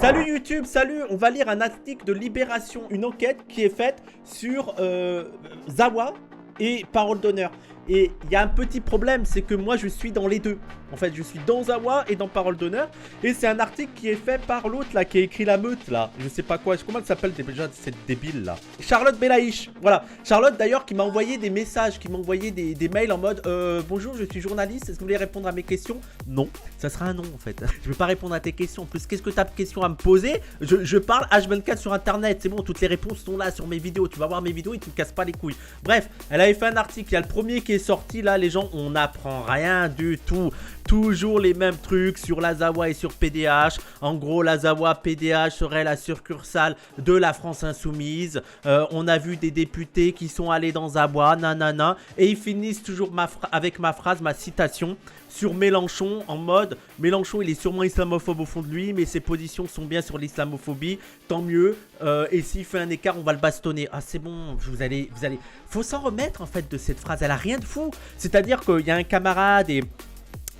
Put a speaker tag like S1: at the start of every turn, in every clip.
S1: Salut YouTube, salut. On va lire un article de Libération, une enquête qui est faite sur Zawa et Parole d'honneur. Et il y a un petit problème, c'est que moi je suis dans les deux. En fait, je suis dans Zawa et dans Parole d'honneur. Et c'est un article qui est fait par l'autre là, qui a écrit La Meute là. Je sais pas quoi, comment elle s'appelle déjà cette débile là. Charlotte Belaïch. Voilà. Charlotte d'ailleurs qui m'a envoyé des messages, qui m'a envoyé des mails en mode bonjour, je suis journaliste, est-ce que vous voulez répondre à mes questions? Non. Ça sera un non en fait. Je vais pas répondre à tes questions. En plus, qu'est-ce que t'as de questions à me poser? Je parle H24 sur internet. C'est bon, toutes les réponses sont là sur mes vidéos. Tu vas voir mes vidéos et tu me casses pas les couilles. Bref, elle avait fait un article. Il y a le premier qui est sorti là, les gens, on n'apprend rien du tout. Toujours les mêmes trucs sur la Zawa et sur PDH. En gros, la Zawa PDH serait la succursale de la France Insoumise. On a vu des députés qui sont allés dans Zawa, nanana. Et ils finissent toujours avec ma phrase, ma citation sur Mélenchon, en mode Mélenchon il est sûrement islamophobe au fond de lui, mais ses positions sont bien sur l'islamophobie, tant mieux. Et s'il fait un écart, on va le bastonner. Ah c'est bon, vous allez. Faut s'en remettre en fait de cette phrase, elle a rien de fou. C'est-à-dire qu'il y a un camarade et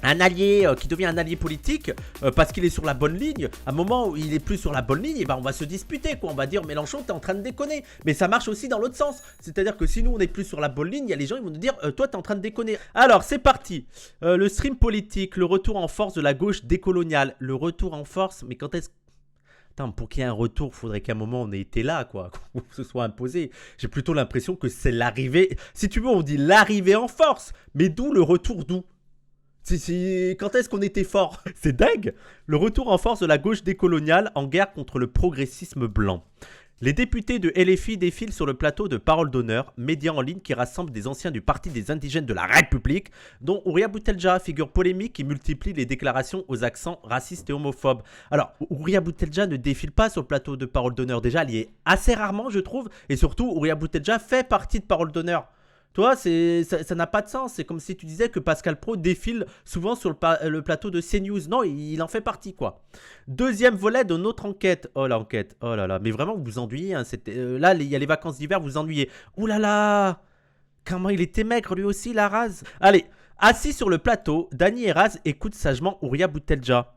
S1: un allié qui devient un allié politique parce qu'il est sur la bonne ligne. À un moment où il est plus sur la bonne ligne, et ben on va se disputer quoi. On va dire Mélenchon t'es en train de déconner. Mais ça marche aussi dans l'autre sens. C'est-à-dire que si nous on est plus sur la bonne ligne, il y a les gens ils vont nous dire toi t'es en train de déconner. Alors c'est parti. Le stream politique, le retour en force de la gauche décoloniale. Le retour en force, mais quand est-ce... Attends, pour qu'il y ait un retour, faudrait qu'à un moment on ait été là, quoi, qu'on se soit imposé. J'ai plutôt l'impression que c'est l'arrivée. Si tu veux, on dit l'arrivée en force. Mais d'où le retour d'où? Quand est-ce qu'on était fort? C'est dingue. Le retour en force de la gauche décoloniale en guerre contre le progressisme blanc. Les députés de LFI défilent sur le plateau de Parole d'honneur, média en ligne qui rassemble des anciens du Parti des indigènes de la République, dont Ouria Boutelja, figure polémique qui multiplie les déclarations aux accents racistes et homophobes. Alors, Ouria Boutelja ne défile pas sur le plateau de Parole d'honneur. Déjà, elle y est assez rarement, je trouve. Et surtout, Ouria Boutelja fait partie de Parole d'honneur. Toi, ça n'a pas de sens. C'est comme si tu disais que Pascal Praud défile souvent sur le plateau de CNews. Non, il en fait partie, quoi. Deuxième volet de notre enquête. Oh, l'enquête. Oh là là. Mais vraiment, vous vous ennuyez. Hein. Là, il y a les vacances d'hiver, vous vous ennuyez. Ouh là là. Comment il était maigre, lui aussi, la Raz. Allez, assis sur le plateau, Dany et Raz écoutent sagement Ouria Boutelja.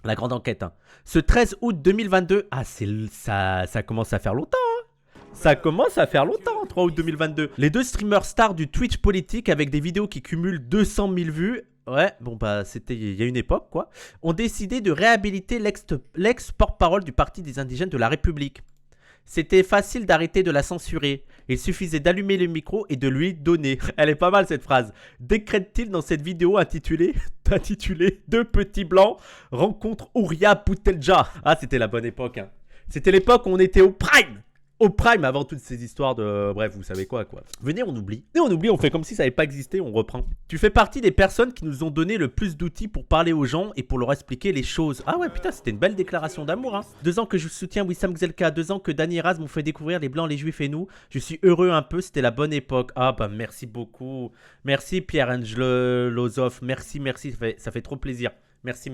S1: La grande enquête. Hein. Ce 13 août 2022. Ah, ça commence à faire longtemps. Ça commence à faire longtemps, 3 août 2022. Les deux streamers stars du Twitch politique avec des vidéos qui cumulent 200 000 vues, ouais, bon bah c'était il y a une époque quoi, ont décidé de réhabiliter l'ex-porte-parole du Parti des indigènes de la République. C'était facile d'arrêter de la censurer. Il suffisait d'allumer le micro et de lui donner. Elle est pas mal cette phrase. Décrète-t-il dans cette vidéo intitulée Deux petits blancs rencontrent Ouria Boutelja. Ah c'était la bonne époque hein. C'était l'époque où on était au prime. Au prime avant toutes ces histoires de... Bref, vous savez quoi. Venez, on oublie. Venez, on oublie, on fait comme si ça n'avait pas existé, on reprend. Tu fais partie des personnes qui nous ont donné le plus d'outils pour parler aux gens et pour leur expliquer les choses. Ah ouais, putain, c'était une belle déclaration d'amour, hein. 2 ans que je soutiens Wissam Gzelka, 2 ans que Dany et Raz m'ont fait découvrir les Blancs, les Juifs et nous. Je suis heureux un peu, c'était la bonne époque. Ah bah merci beaucoup. Merci Pierre-Angelo Lozoff, merci, ça fait trop plaisir. Merci.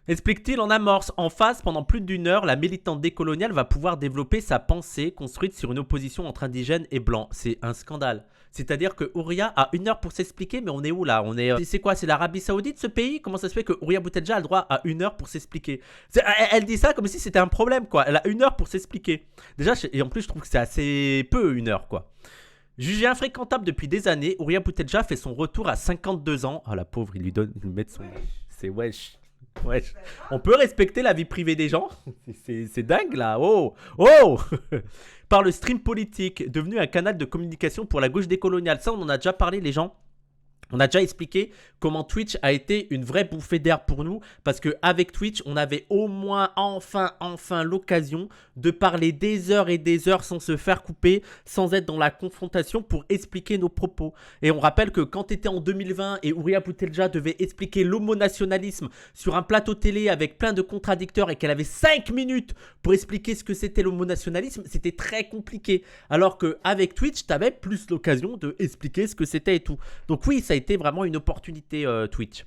S1: Explique-t-il en amorce. En face, pendant plus d'1 heure, la militante décoloniale va pouvoir développer sa pensée construite sur une opposition entre indigènes et blancs. C'est un scandale. C'est-à-dire que Ouria a 1 heure pour s'expliquer, mais on est où là? C'est quoi? C'est l'Arabie Saoudite ce pays? Comment ça se fait que Ouria Boutelja a le droit à 1 heure pour s'expliquer? Elle dit ça comme si c'était un problème quoi. Elle a 1 heure pour s'expliquter. Déjà, et en plus je trouve que c'est assez peu 1 heure quoi. Jugé infréquentable depuis des années, Ouria Boutelja fait son retour à 52 ans. Ah la pauvre, il lui met son... C'est wesh. Ouais, on peut respecter la vie privée des gens. C'est dingue là. Oh Par le stream politique, devenu un canal de communication pour la gauche décoloniale. Ça, on en a déjà parlé, les gens. On a déjà expliqué comment Twitch a été une vraie bouffée d'air pour nous parce qu'avec Twitch, on avait au moins enfin l'occasion de parler des heures et des heures sans se faire couper, sans être dans la confrontation pour expliquer nos propos. Et on rappelle que quand tu étais en 2020 et Ouria Boutelja devait expliquer l'homonationalisme sur un plateau télé avec plein de contradicteurs et qu'elle avait 5 minutes pour expliquer ce que c'était l'homonationalisme, c'était très compliqué. Alors qu'avec Twitch, tu avais plus l'occasion de expliquer ce que c'était et tout. Donc oui, ça a été vraiment une opportunité Twitch.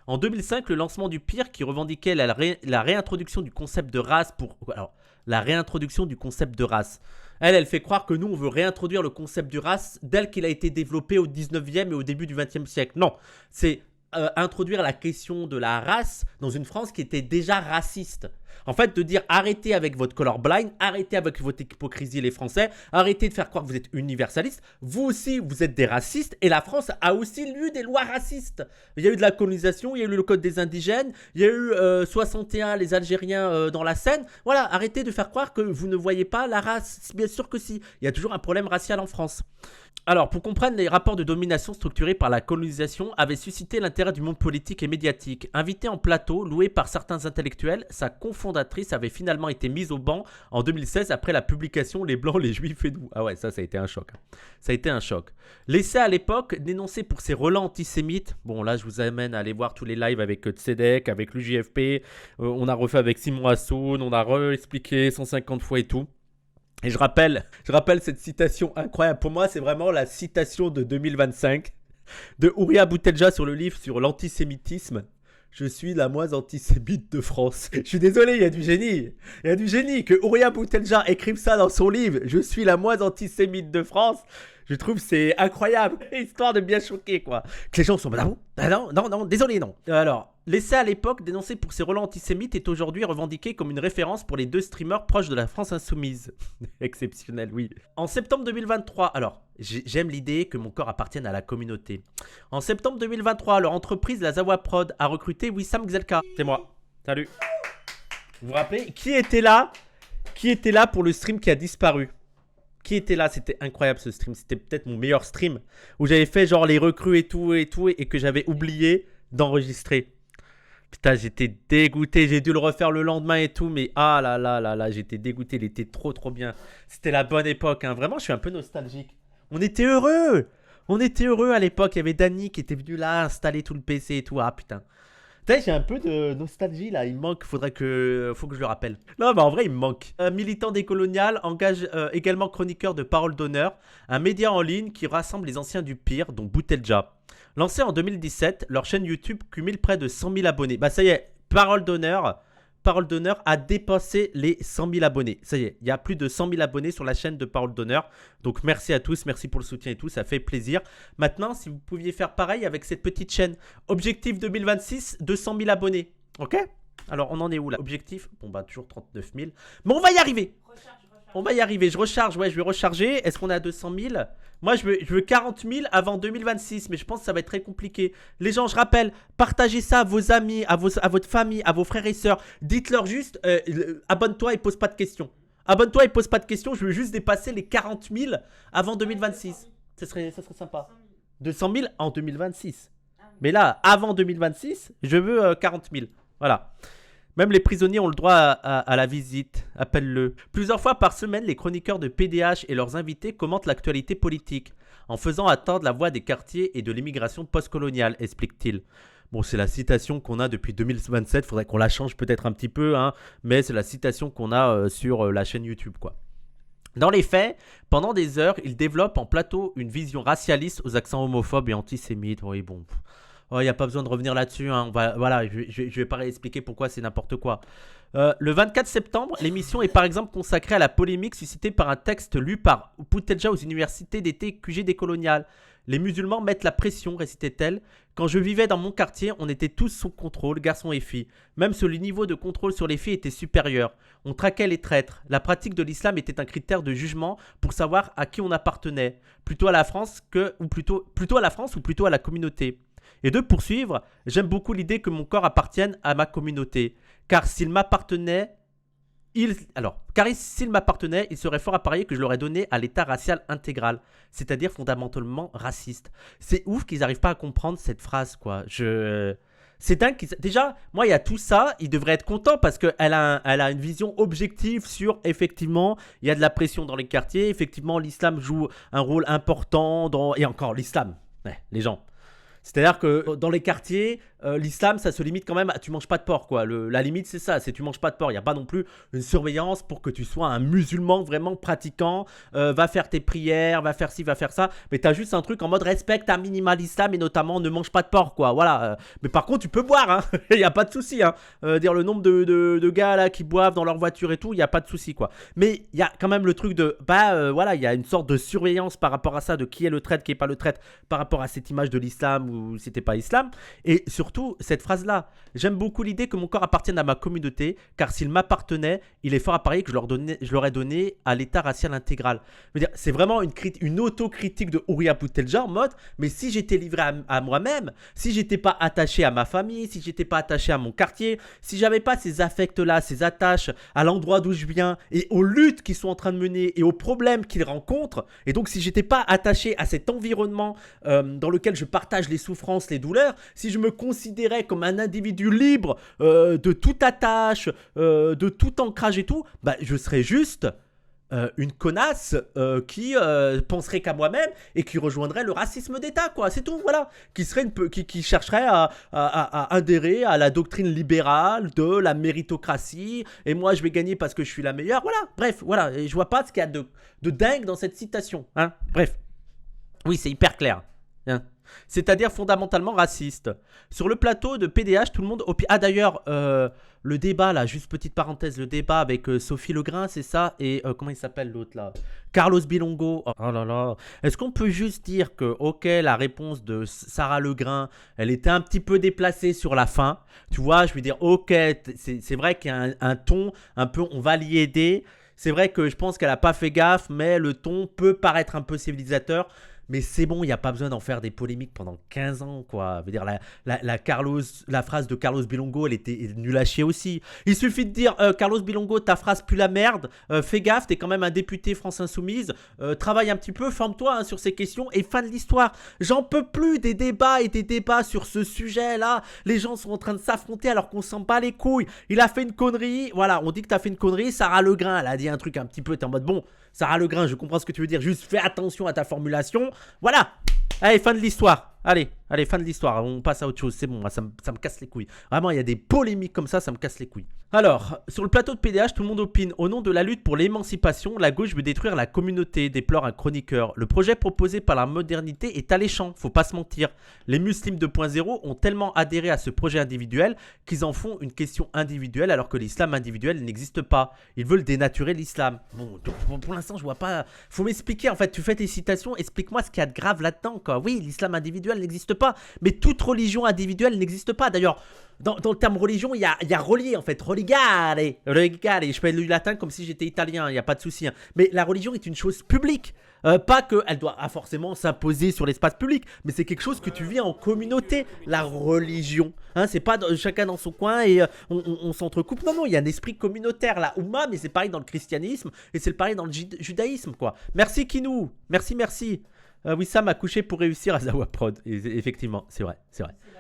S1: En 2005, le lancement du PIR qui revendiquait la réintroduction du concept de race pour... Alors, la réintroduction du concept de race. Elle fait croire que nous, on veut réintroduire le concept de race tel qu'il a été développé au 19e et au début du 20e siècle. Non, c'est introduire la question de la race dans une France qui était déjà raciste. En fait, de dire arrêtez avec votre colorblind, arrêtez avec votre hypocrisie les Français, arrêtez de faire croire que vous êtes universaliste. Vous aussi, vous êtes des racistes et la France a aussi eu des lois racistes. Il y a eu de la colonisation, il y a eu le code des indigènes, il y a eu 61 les Algériens dans la Seine. Voilà, arrêtez de faire croire que vous ne voyez pas la race. Bien sûr que si. Il y a toujours un problème racial en France. Alors, pour comprendre, les rapports de domination structurés par la colonisation avaient suscité l'intérêt du monde politique et médiatique. Invitée en plateau, louée par certains intellectuels, sa cofondatrice avait finalement été mise au banc en 2016 après la publication Les Blancs, les Juifs et nous. Ah ouais, ça a été un choc. Ça a été un choc. Laissée à l'époque, dénoncée pour ses relents antisémites. Bon, là, je vous amène à aller voir tous les lives avec Tzedek, avec l'UJFP. On a refait avec Simon Hassoun, on a réexpliqué 150 fois et tout. Et je rappelle cette citation incroyable. Pour moi, c'est vraiment la citation de 2025 de Ouria Boutelja sur le livre sur l'antisémitisme. Je suis la moins antisémite de France. Je suis désolé, il y a du génie. Il y a du génie. Que Ouria Boutelja écrive ça dans son livre. Je suis la moins antisémite de France. Je trouve c'est incroyable. Histoire de bien choquer, quoi. Que les gens sont... non, désolé, non. Alors, laissé à l'époque, dénoncé pour ses relents antisémites, est aujourd'hui revendiqué comme une référence pour les 2 streamers proches de la France insoumise. Exceptionnel, oui. En septembre 2023, alors, j'aime l'idée que mon corps appartienne à la communauté. En septembre 2023, leur entreprise, la Zawa Prod, a recruté Wissam Gzelka. C'est moi. Salut. Vous vous rappelez qui était là pour le stream qui a disparu? Qui était là? C'était incroyable ce stream. C'était peut-être mon meilleur stream où j'avais fait genre les recrues et tout et que j'avais oublié d'enregistrer. Putain, j'étais dégoûté. J'ai dû le refaire le lendemain et tout. Mais ah là là là là, j'étais dégoûté. Il était trop bien. C'était la bonne époque. Hein. Vraiment, je suis un peu nostalgique. On était heureux. On était heureux à l'époque. Il y avait Dany qui était venu là installer tout le PC et tout. Ah putain. Putain, j'ai un peu de nostalgie là, il me manque, faut que je le rappelle. Non, mais en vrai, il me manque. Un militant décolonial engage également chroniqueur de Parole d'honneur, un média en ligne qui rassemble les anciens du pire, dont Boutelja. Lancé en 2017, leur chaîne YouTube cumule près de 100 000 abonnés. Bah ça y est, Parole d'honneur a dépassé les 100 000 abonnés. Ça y est, il y a plus de 100 000 abonnés sur la chaîne de Parole d'honneur. Donc merci à tous, merci pour le soutien et tout, ça fait plaisir. Maintenant, si vous pouviez faire pareil avec cette petite chaîne. Objectif 2026, 200 000 abonnés. Ok? Alors on en est où là? Objectif, bon bah toujours 39 000. Mais on va y arriver. On va y arriver, je recharge, ouais, je vais recharger. Est-ce qu'on est à 200 000? Moi, je veux 40 000 avant 2026, mais je pense que ça va être très compliqué. Les gens, je rappelle, partagez ça à vos amis, à votre famille, à vos frères et sœurs. Dites-leur juste, abonne-toi et pose pas de questions. Abonne-toi et pose pas de questions, je veux juste dépasser les 40 000 avant 2026. Ça serait sympa. 200 000 en 2026. Mais là, avant 2026, je veux 40 000. Voilà. Même les prisonniers ont le droit à la visite, appelle-le. Plusieurs fois par semaine, les chroniqueurs de PDH et leurs invités commentent l'actualité politique, en faisant attendre la voix des quartiers et de l'immigration postcoloniale, explique-t-il. Bon, c'est la citation qu'on a depuis 2027, faudrait qu'on la change peut-être un petit peu, hein, mais c'est la citation qu'on a sur la chaîne YouTube, quoi. Dans les faits, pendant des heures, il développe en plateau une vision racialiste aux accents homophobes et antisémites. Oui, bon... Il n'y a pas besoin de revenir là-dessus. Hein. Voilà, je vais pas expliquer pourquoi c'est n'importe quoi. Le 24 septembre, l'émission est par exemple consacrée à la polémique suscitée par un texte lu par Boutelja aux universités d'été QG décoloniales. Les musulmans mettent la pression, récitait-elle. Quand je vivais dans mon quartier, on était tous sous contrôle, garçons et filles. Même si le niveau de contrôle sur les filles était supérieur. On traquait les traîtres. La pratique de l'islam était un critère de jugement pour savoir à qui on appartenait. Plutôt à la France ou plutôt à la communauté. Et de poursuivre, j'aime beaucoup l'idée que mon corps appartienne à ma communauté. Car s'il m'appartenait, il serait fort à parier que je l'aurais donné à l'état racial intégral, c'est-à-dire fondamentalement raciste. C'est ouf qu'ils n'arrivent pas à comprendre cette phrase, quoi. C'est dingue. Déjà, moi, il y a tout ça. Il devrait être content parce qu'elle a une vision objective sur, effectivement, il y a de la pression dans les quartiers. Effectivement, l'islam joue un rôle important dans... Et encore, l'islam, ouais, les gens... C'est-à-dire que dans les quartiers, l'islam, ça se limite quand même à tu manges pas de porc, quoi. La limite, c'est ça, c'est tu manges pas de porc. Il n'y a pas non plus une surveillance pour que tu sois un musulman vraiment pratiquant. Va faire tes prières, va faire ci, va faire ça. Mais tu as juste un truc en mode respecte un minimum l'islam et notamment ne mange pas de porc, quoi. Voilà. Mais par contre, tu peux boire, hein. Il n'y a pas de souci, hein. Dire le nombre de gars là qui boivent dans leur voiture et tout, il n'y a pas de souci, quoi. Mais il y a quand même le truc de, voilà, il y a une sorte de surveillance par rapport à ça, de qui est le traître, qui est pas le traître, par rapport à cette image de l'islam ou si t'es pas islam. Et surtout, cette phrase-là, j'aime beaucoup l'idée que mon corps appartienne à ma communauté, car s'il m'appartenait, il est fort à parier que je l'aurais donné à l'état racial intégral. Je veux dire, c'est vraiment une autocritique de Houria Boutelja en mode, mais si j'étais livré à moi-même, si j'étais pas attaché à ma famille, si j'étais pas attaché à mon quartier, si j'avais pas ces affects-là, ces attaches à l'endroit d'où je viens et aux luttes qu'ils sont en train de mener et aux problèmes qu'ils rencontrent, et donc si j'étais pas attaché à cet environnement dans lequel je partage les souffrances, les douleurs, si je me considérais comme un individu libre de toute attache, de tout ancrage et tout, bah, je serais juste une connasse qui penserait qu'à moi-même et qui rejoindrait le racisme d'État, quoi. C'est tout, voilà. Qui chercherait à adhérer à la doctrine libérale de la méritocratie. Et moi, je vais gagner parce que je suis la meilleure. Voilà, bref, voilà. Et je vois pas ce qu'il y a de dingue dans cette citation. Hein. Bref. Oui, c'est hyper clair. Hein. C'est-à-dire fondamentalement raciste. Sur le plateau de PDH, tout le monde... Ah d'ailleurs, le débat là, juste petite parenthèse, le débat avec Sophie Legrain, c'est ça. Et comment il s'appelle l'autre là, Carlos Bilongo. Oh là là. Est-ce qu'on peut juste dire que, ok, la réponse de Sarah Legrain, elle était un petit peu déplacée sur la fin. Tu vois, je veux dire, ok, c'est vrai qu'il y a un ton un peu, on va l'y aider. C'est vrai que je pense qu'elle n'a pas fait gaffe, mais le ton peut paraître un peu civilisateur. Mais c'est bon, il n'y a pas besoin d'en faire des polémiques pendant 15 ans, quoi. Je veux dire, la phrase de Carlos Bilongo, elle était nulle à chier aussi. Il suffit de dire, Carlos Bilongo, ta phrase pue la merde, fais gaffe, t'es quand même un député France Insoumise, travaille un petit peu, forme-toi hein, sur ces questions et fin de l'histoire. J'en peux plus des débats et des débats sur ce sujet-là. Les gens sont en train de s'affronter alors qu'on s'en bat les couilles. Il a fait une connerie, voilà, on dit que t'as fait une connerie. Sarah Legrain, elle a dit un truc un petit peu, t'es en mode, bon, Sarah Legrain, je comprends ce que tu veux dire, juste fais attention à ta formulation. Voilà. Allez, fin de l'histoire. Allez, fin de l'histoire. On passe à autre chose. C'est bon, moi, ça me casse les couilles. Vraiment, il y a des polémiques comme ça me casse les couilles. Alors, sur le plateau de PDH, tout le monde opine. Au nom de la lutte pour l'émancipation, la gauche veut détruire la communauté, déplore un chroniqueur. Le projet proposé par la modernité est alléchant, faut pas se mentir. Les musulmans 2.0 ont tellement adhéré à ce projet individuel qu'ils en font une question individuelle alors que l'islam individuel n'existe pas. Ils veulent dénaturer l'islam. Bon, donc, pour l'instant, je vois pas... Faut m'expliquer, en fait, tu fais tes citations, explique-moi ce qu'il y a de grave là-dedans, quoi. Oui, l'islam individuel n'existe pas, mais toute religion individuelle n'existe pas. D'ailleurs, dans le terme religion, il y a relié en fait. Religare. Je fais du latin comme si j'étais italien, il n'y a pas de souci. Hein. Mais la religion est une chose publique. Pas qu'elle doit forcément s'imposer sur l'espace public, mais c'est quelque chose que tu vis en communauté, la religion. Hein, c'est pas chacun dans son coin et on s'entrecoupe. Non, il y a un esprit communautaire, la Oumma, mais c'est pareil dans le christianisme et c'est pareil dans le judaïsme, quoi. Merci Kinou, merci. Wissam a couché pour réussir à Zawa Prod. Et, effectivement, c'est vrai.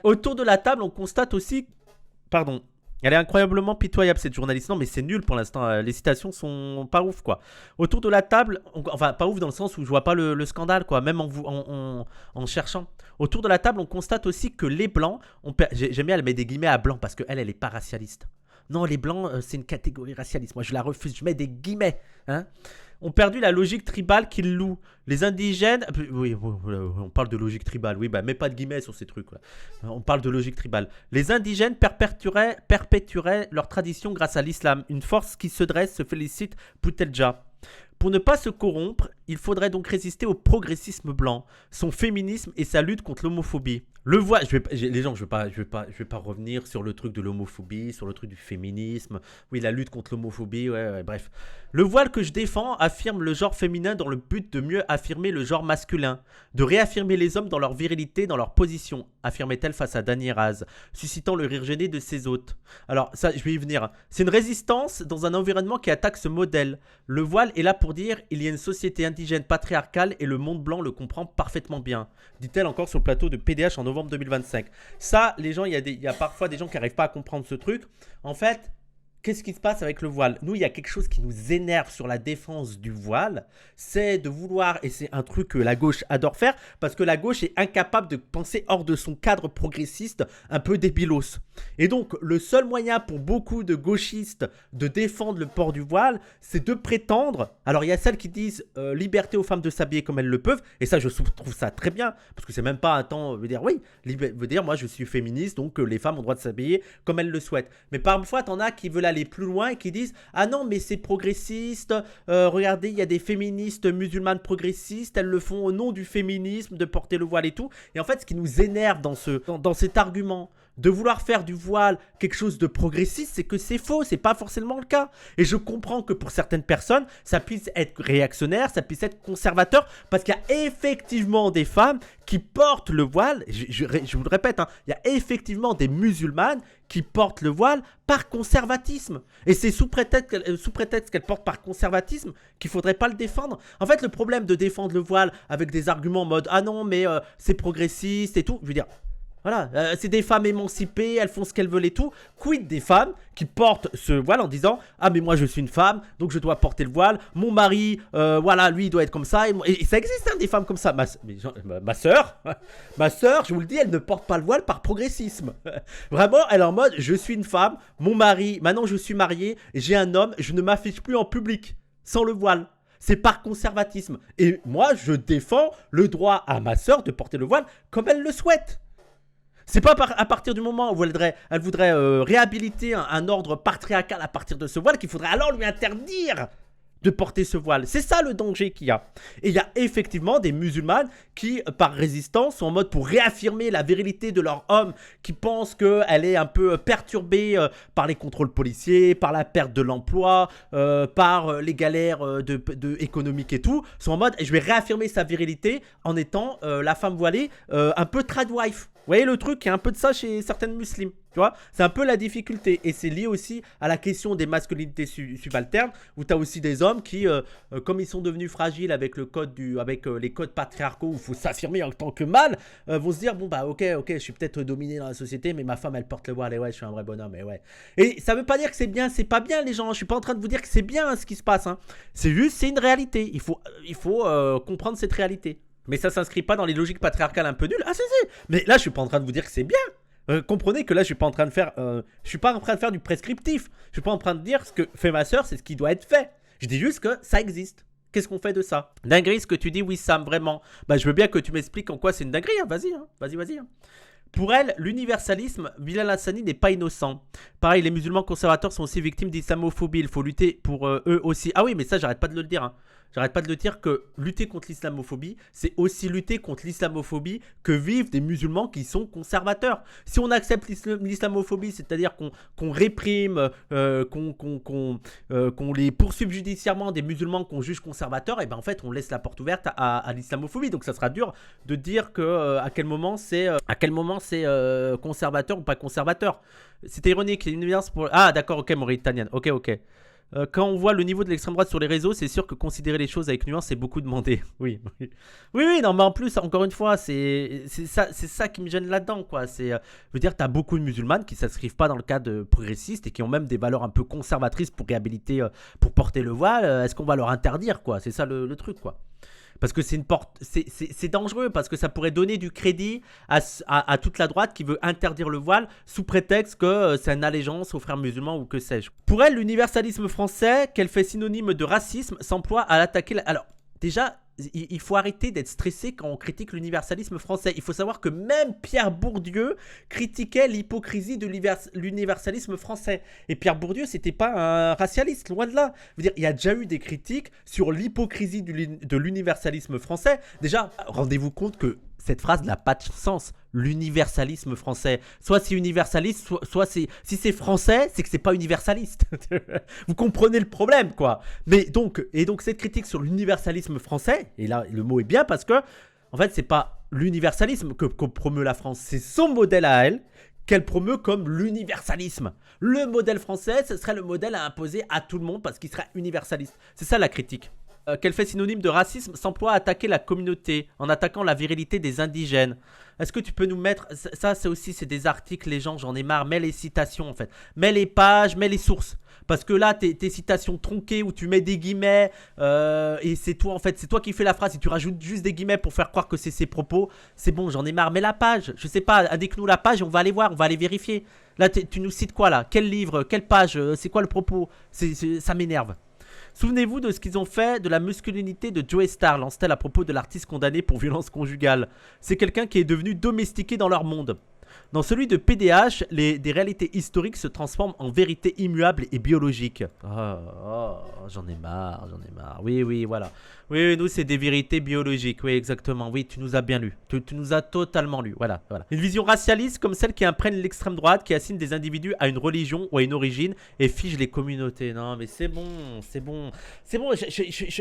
S1: Autour de la table, on constate aussi... Pardon. Elle est incroyablement pitoyable, cette journaliste. Non, mais c'est nul pour l'instant. Les citations sont pas ouf, quoi. Autour de la table... Enfin, pas ouf dans le sens où je vois pas le scandale, quoi. Même en cherchant. Autour de la table, on constate aussi que les blancs... J'aime bien, elle met des guillemets à blanc parce qu'elle est pas racialiste. Non, les blancs, c'est une catégorie racialiste. Moi, je la refuse. Je mets des guillemets. Hein, ont perdu la logique tribale qu'ils louent. Les indigènes... Oui, on parle de logique tribale. Oui, bah, mets pas de guillemets sur ces trucs. Là. On parle de logique tribale. Les indigènes perpétueraient leur tradition grâce à l'islam. Une force qui se dresse, se félicite Boutelja. Pour ne pas se corrompre, il faudrait donc résister au progressisme blanc, son féminisme et sa lutte contre l'homophobie. Le voile, les gens, je vais pas revenir sur le truc de l'homophobie, sur le truc du féminisme. Oui, la lutte contre l'homophobie, ouais, bref. Le voile que je défends affirme le genre féminin dans le but de mieux affirmer le genre masculin, de réaffirmer les hommes dans leur virilité, dans leur position, affirmait-elle face à Dany Raz, suscitant le rire gêné de ses hôtes. Alors, ça, je vais y venir. C'est une résistance dans un environnement qui attaque ce modèle. Le voile est là pour dire il y a une société indigène patriarcale et le monde blanc le comprend parfaitement bien, dit-elle encore sur le plateau de PDH en novembre 2025. Ça, les gens, il y a parfois des gens qui n'arrivent pas à comprendre ce truc. En fait, qu'est-ce qui se passe avec le voile? Nous, il y a quelque chose qui nous énerve sur la défense du voile, c'est de vouloir, et c'est un truc que la gauche adore faire, parce que la gauche est incapable de penser hors de son cadre progressiste un peu débilos. Et donc, le seul moyen pour beaucoup de gauchistes de défendre le port du voile, c'est de prétendre... Alors, il y a celles qui disent liberté aux femmes de s'habiller comme elles le peuvent, et ça, je trouve ça très bien, parce que c'est même pas un temps... veut dire, oui, veut dire, moi, je suis féministe, donc les femmes ont le droit de s'habiller comme elles le souhaitent. Mais parfois, t'en as qui veulent aller aller plus loin et qui disent « Ah non, mais c'est progressiste, regardez, il y a des féministes musulmanes progressistes, elles le font au nom du féminisme, de porter le voile et tout. » Et en fait, ce qui nous énerve dans cet argument de vouloir faire du voile quelque chose de progressiste, c'est que c'est faux, c'est pas forcément le cas. Et je comprends que pour certaines personnes, ça puisse être réactionnaire, ça puisse être conservateur, parce qu'il y a effectivement des femmes qui portent le voile, je vous le répète, hein, il y a effectivement des musulmanes qui portent le voile par conservatisme. Et c'est sous prétexte qu'elles portent par conservatisme qu'il ne faudrait pas le défendre. En fait, le problème de défendre le voile avec des arguments en mode « Ah non, mais c'est progressiste et tout », je veux dire… Voilà, c'est des femmes émancipées, elles font ce qu'elles veulent et tout. Quid des femmes qui portent ce voile en disant « Ah mais moi je suis une femme, donc je dois porter le voile. Mon mari, voilà, lui il doit être comme ça. » Et ça existe hein, des femmes comme ça. Ma soeur, je vous le dis, elle ne porte pas le voile par progressisme. Vraiment, elle est en mode « Je suis une femme, mon mari, maintenant je suis mariée, j'ai un homme, je ne m'affiche plus en public sans le voile. » C'est par conservatisme. Et moi, je défends le droit à ma soeur de porter le voile comme elle le souhaite. C'est pas à partir du moment où elle voudrait réhabiliter un ordre patriarcal à partir de ce voile qu'il faudrait alors lui interdire de porter ce voile. C'est ça le danger qu'il y a. Et il y a effectivement des musulmanes qui, par résistance, sont en mode pour réaffirmer la virilité de leur homme, qui pensent qu'elle est un peu perturbée par les contrôles policiers, par la perte de l'emploi, par les galères économiques et tout, sont en mode je vais réaffirmer sa virilité en étant la femme voilée un peu tradwife. Vous voyez le truc, il y a un peu de ça chez certaines musulmanes. Tu vois, c'est un peu la difficulté et c'est lié aussi à la question des masculinités subalternes où tu as aussi des hommes qui, comme ils sont devenus fragiles avec les codes patriarcaux où il faut s'affirmer en tant que mâle, vont se dire bon bah ok, je suis peut-être dominé dans la société mais ma femme elle porte le voile et ouais je suis un vrai bonhomme et ouais. Et ça veut pas dire que c'est bien, c'est pas bien les gens, je suis pas en train de vous dire que c'est bien hein, ce qui se passe, hein. C'est juste, c'est une réalité, il faut comprendre cette réalité. Mais ça s'inscrit pas dans les logiques patriarcales un peu nulles. Ah si. Mais là je suis pas en train de vous dire que c'est bien. Comprenez que là je suis pas en train de faire du prescriptif. Je suis pas en train de dire ce que fait ma soeur, c'est ce qui doit être fait. Je dis juste que ça existe. Qu'est-ce qu'on fait de ça? Dinguerie ce que tu dis Wissam, vraiment. Bah je veux bien que tu m'expliques en quoi c'est une dinguerie, hein. Vas-y, hein. Vas-y. Hein. Pour elle, l'universalisme, Bilal Hassani n'est pas innocent. Pareil, les musulmans conservateurs sont aussi victimes d'islamophobie. Il faut lutter pour eux aussi. Ah oui, mais ça, j'arrête pas de le dire. Hein. J'arrête pas de le dire que lutter contre l'islamophobie, c'est aussi lutter contre l'islamophobie que vivent des musulmans qui sont conservateurs. Si on accepte l'islamophobie, c'est-à-dire qu'on réprime, qu'on les poursuive judiciairement des musulmans qu'on juge conservateurs, et ben en fait on laisse la porte ouverte à l'islamophobie. Donc ça sera dur de dire que à quel moment c'est conservateur ou pas conservateur. C'était ironique. Une nuance pour... Ah d'accord, ok Mauritanienne, ok. Quand on voit le niveau de l'extrême droite sur les réseaux, c'est sûr que considérer les choses avec nuance, c'est beaucoup demandé. Oui, non, mais en plus, encore une fois, c'est ça qui me gêne là-dedans, quoi. Je veux dire, t'as beaucoup de musulmanes qui ne s'inscrivent pas dans le cadre progressiste et qui ont même des valeurs un peu conservatrices pour réhabiliter, pour porter le voile. Est-ce qu'on va leur interdire, quoi? C'est ça le truc, quoi. Parce que c'est dangereux, parce que ça pourrait donner du crédit à toute la droite qui veut interdire le voile sous prétexte que c'est une allégeance aux frères musulmans ou que sais-je. Pour elle, l'universalisme français, qu'elle fait synonyme de racisme, s'emploie à l'attaquer. Alors, déjà, il faut arrêter d'être stressé quand on critique l'universalisme français. Il faut savoir que même Pierre Bourdieu critiquait l'hypocrisie de l'universalisme français. Et Pierre Bourdieu, c'était pas un racialiste, loin de là. Je veux dire, il y a déjà eu des critiques sur l'hypocrisie de l'universalisme français. Déjà, rendez-vous compte que cette phrase n'a pas de sens. L'universalisme français. Soit c'est universaliste, soit si c'est français, c'est que c'est pas universaliste. Vous comprenez le problème, quoi. Mais donc cette critique sur l'universalisme français, et là le mot est bien parce que en fait c'est pas l'universalisme que promeut la France, c'est son modèle à elle qu'elle promeut comme l'universalisme. Le modèle français, ce serait le modèle à imposer à tout le monde parce qu'il serait universaliste. C'est ça la critique. Qu'elle fait synonyme de racisme, s'emploie à attaquer la communauté en attaquant la virilité des indigènes. Est-ce que tu peux nous mettre... Ça, c'est des articles, les gens, j'en ai marre. Mets les citations, en fait. Mets les pages, mets les sources. Parce que là, tes citations tronquées où tu mets des guillemets et c'est toi, en fait. C'est toi qui fais la phrase. Si tu rajoutes juste des guillemets pour faire croire que c'est ses propos, c'est bon, j'en ai marre. Mets la page. Je sais pas, indique-nous la page et on va aller voir, on va aller vérifier. Là, tu nous cites quoi, là? Quel livre? Quelle page? C'est quoi le propos? Ça m'énerve. Souvenez-vous de ce qu'ils ont fait de la masculinité de Joey Starr, lance-t-elle à propos de l'artiste condamné pour violence conjugale. C'est quelqu'un qui est devenu domestiqué dans leur monde. Dans celui de PDH, des réalités historiques se transforment en vérités immuables et biologiques. J'en ai marre, j'en ai marre. Oui, oui, voilà. Oui, oui, nous, c'est des vérités biologiques. Oui, exactement. Oui, tu nous as bien lu. Tu nous as totalement lu. Voilà, voilà. Une vision racialiste comme celle qui imprègne l'extrême droite, qui assigne des individus à une religion ou à une origine et fige les communautés. Non, mais c'est bon, c'est bon. C'est bon,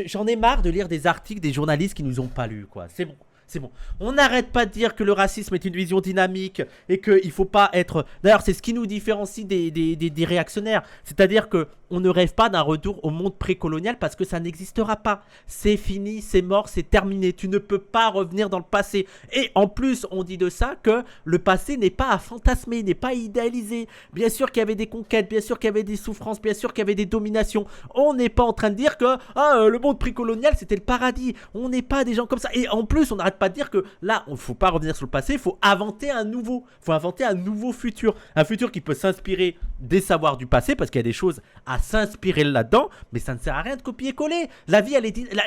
S1: j'en ai marre de lire des articles des journalistes qui nous ont pas lus, quoi. C'est bon. C'est bon. On n'arrête pas de dire que le racisme est une vision dynamique et qu'il ne faut pas être... D'ailleurs, c'est ce qui nous différencie des réactionnaires. C'est-à-dire qu'on ne rêve pas d'un retour au monde précolonial parce que ça n'existera pas. C'est fini, c'est mort, c'est terminé. Tu ne peux pas revenir dans le passé. Et en plus, on dit de ça que le passé n'est pas à fantasmer, n'est pas à idéaliser. Bien sûr qu'il y avait des conquêtes, bien sûr qu'il y avait des souffrances, bien sûr qu'il y avait des dominations. On n'est pas en train de dire que le monde précolonial, c'était le paradis. On n'est pas des gens comme ça. Et en plus, on n'arrête pas de dire que là, il ne faut pas revenir sur le passé, il faut inventer un nouveau. Il faut inventer un nouveau futur. Un futur qui peut s'inspirer des savoirs du passé, parce qu'il y a des choses à s'inspirer là-dedans, mais ça ne sert à rien de copier-coller. La vie,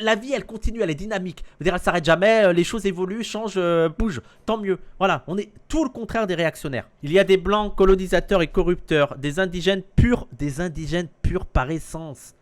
S1: la vie, elle continue, elle est dynamique. Je veux dire, elle ne s'arrête jamais, les choses évoluent, changent, bougent. Tant mieux. Voilà, on est tout le contraire des réactionnaires. Il y a des blancs colonisateurs et corrupteurs, des indigènes purs par essence.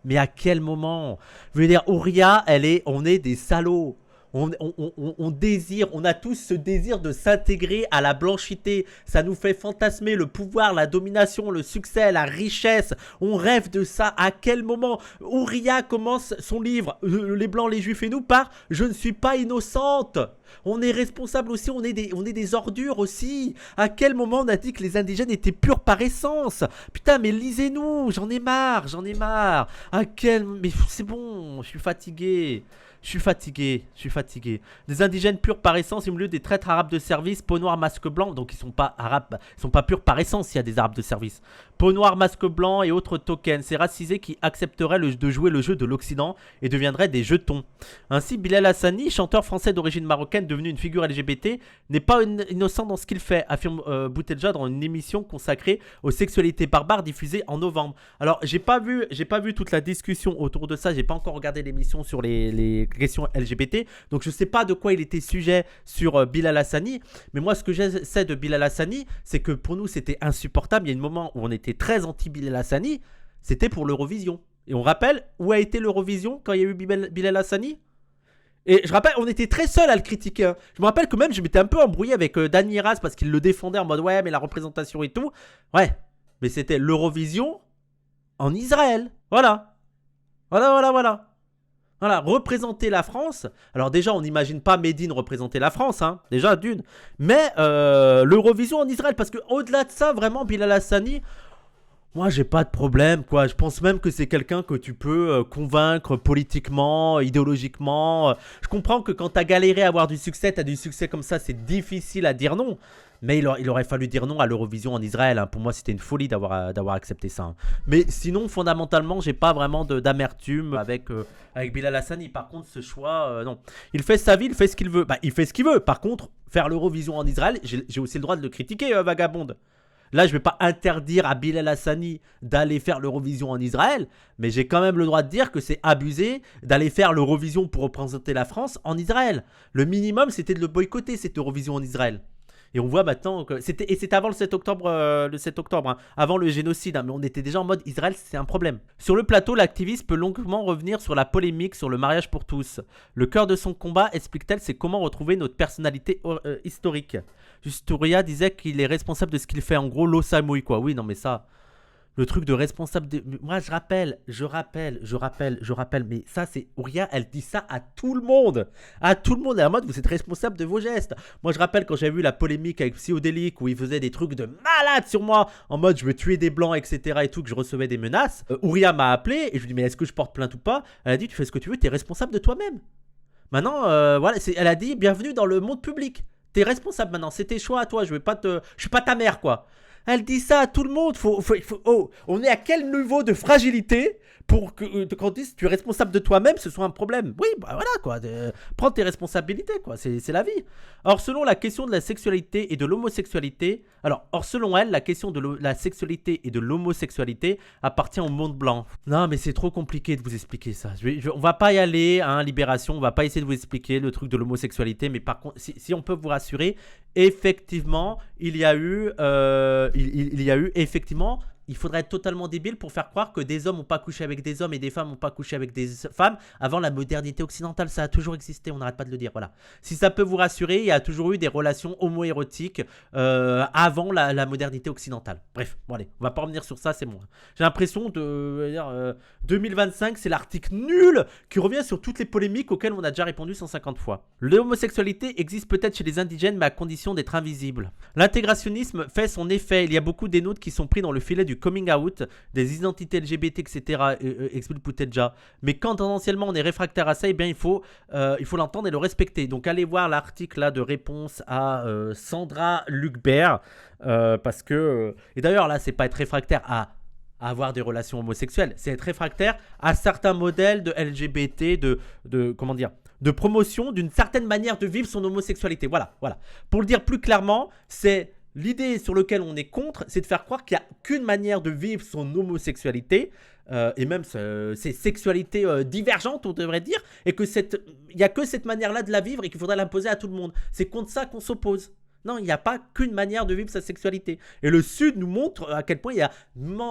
S1: Mais à quel moment? Je veux dire, Ouria, on est des salauds. On désire, on a tous ce désir de s'intégrer à la blanchité. Ça nous fait fantasmer le pouvoir, la domination, le succès, la richesse. On rêve de ça. À quel moment? Ouria commence son livre, Les Blancs, les Juifs et nous, par « Je ne suis pas innocente ». On est responsable aussi, on est des ordures aussi. À quel moment on a dit que les indigènes étaient purs par essence? Putain, mais lisez-nous, j'en ai marre, j'en ai marre. Mais c'est bon, je suis fatigué. Je suis fatigué. Des indigènes purs par essence au milieu des traîtres arabes de service, peau noire, masque blanc. Donc ils sont pas arabes, ils sont pas purs par essence s'il y a des arabes de service. Peau noire, masque blanc et autres tokens. Ces racisés qui accepteraient de jouer le jeu de l'Occident et deviendraient des jetons. Ainsi, Bilal Hassani, chanteur français d'origine marocaine devenu une figure LGBT, n'est pas innocent dans ce qu'il fait, affirme Boutelja dans une émission consacrée aux sexualités barbares diffusée en novembre. Alors, j'ai pas vu toute la discussion autour de ça. J'ai pas encore regardé l'émission sur les questions LGBT, donc je sais pas de quoi il était sujet sur Bilal Hassani, mais moi ce que je sais de Bilal Hassani, c'est que pour nous c'était insupportable. Il y a un moment où on était très anti Bilal Hassani, c'était pour l'Eurovision. Et on rappelle où a été l'Eurovision quand il y a eu Bilal Hassani. Et je rappelle, on était très seuls à le critiquer. Hein. Je me rappelle que même je m'étais un peu embrouillé avec Dany Raz parce qu'il le défendait en mode ouais mais la représentation et tout. Ouais, mais c'était l'Eurovision en Israël. Voilà, représenter la France. Alors déjà, on n'imagine pas Médine représenter la France, hein, déjà d'une. Mais l'Eurovision en Israël, parce qu'au-delà de ça, vraiment, Bilal Hassani, moi, j'ai pas de problème, quoi. Je pense même que c'est quelqu'un que tu peux convaincre politiquement, idéologiquement. Je comprends que quand t'as galéré à avoir du succès, t'as du succès comme ça, c'est difficile à dire non. Mais il aurait fallu dire non à l'Eurovision en Israël. Hein. Pour moi, c'était une folie d'avoir accepté ça. Hein. Mais sinon, fondamentalement, j'ai pas vraiment d'amertume avec Bilal Hassani. Par contre, ce choix, non. Il fait sa vie, il fait ce qu'il veut. Bah, il fait ce qu'il veut. Par contre, faire l'Eurovision en Israël, j'ai aussi le droit de le critiquer, vagabonde. Là, je vais pas interdire à Bilal Hassani d'aller faire l'Eurovision en Israël, mais j'ai quand même le droit de dire que c'est abusé d'aller faire l'Eurovision pour représenter la France en Israël. Le minimum, c'était de le boycotter, cette Eurovision en Israël. Et on voit maintenant que c'était avant le 7 octobre, hein, avant le génocide, hein, mais on était déjà en mode Israël, c'est un problème. Sur le plateau, l'activiste peut longuement revenir sur la polémique sur le mariage pour tous. Le cœur de son combat, explique-t-elle, c'est comment retrouver notre personnalité historique. Justuria disait qu'il est responsable de ce qu'il fait, en gros, l'eau s'amouille, quoi. Oui, non, mais ça... Le truc de responsable de... Moi, je rappelle. Mais ça, c'est... Ouria, elle dit ça à tout le monde. À tout le monde. Et en mode, vous êtes responsable de vos gestes. Moi, je rappelle quand j'avais vu la polémique avec Psyodélique où il faisait des trucs de malade sur moi. En mode, je veux tuer des blancs, etc. et tout, que je recevais des menaces. Ouria m'a appelé et je lui ai dit, mais est-ce que je porte plainte ou pas? Elle a dit, tu fais ce que tu veux, t'es responsable de toi-même. Maintenant, voilà, elle a dit, bienvenue dans le monde public. T'es responsable maintenant. C'est tes choix à toi. Je suis pas ta mère, quoi. Elle dit ça à tout le monde. On est à quel niveau de fragilité pour que quand on dise tu es responsable de toi-même, ce soit un problème? Oui, bah voilà quoi. Prends tes responsabilités quoi. C'est la vie. Or, selon la question de la sexualité et de l'homosexualité, selon elle, la question de la sexualité et de l'homosexualité appartient au monde blanc. Non, mais c'est trop compliqué de vous expliquer ça. On va pas y aller, hein, Libération. On va pas essayer de vous expliquer le truc de l'homosexualité. Mais par contre, si on peut vous rassurer, effectivement, il y a eu, effectivement, il faudrait être totalement débile pour faire croire que des hommes n'ont pas couché avec des hommes et des femmes n'ont pas couché avec des femmes avant la modernité occidentale. Ça a toujours existé, on n'arrête pas de le dire. Voilà. Si ça peut vous rassurer, il y a toujours eu des relations homo-érotiques avant la modernité occidentale. Bref, bon allez, on va pas revenir sur ça, c'est bon. J'ai l'impression de 2025, c'est l'article nul qui revient sur toutes les polémiques auxquelles on a déjà répondu 150 fois. L'homosexualité existe peut-être chez les indigènes, mais à condition d'être invisible. L'intégrationnisme fait son effet. Il y a beaucoup des nôtres qui sont pris dans le filet du coming out, des identités LGBT, etc. Explique Poutetja. Mais quand tendanciellement on est réfractaire à ça, eh bien il faut l'entendre et le respecter. Donc allez voir l'article là de réponse à Sandra Lucbert, parce que et d'ailleurs là c'est pas être réfractaire à avoir des relations homosexuelles, c'est être réfractaire à certains modèles de LGBT, de comment dire, de promotion d'une certaine manière de vivre son homosexualité. Voilà. Pour le dire plus clairement, c'est l'idée sur laquelle on est contre, c'est de faire croire qu'il n'y a qu'une manière de vivre son homosexualité, et même ses sexualités divergentes, on devrait dire, et que il n'y a que cette manière-là de la vivre et qu'il faudrait l'imposer à tout le monde. C'est contre ça qu'on s'oppose. Non, il n'y a pas qu'une manière de vivre sa sexualité. Et le Sud nous montre à quel point il y a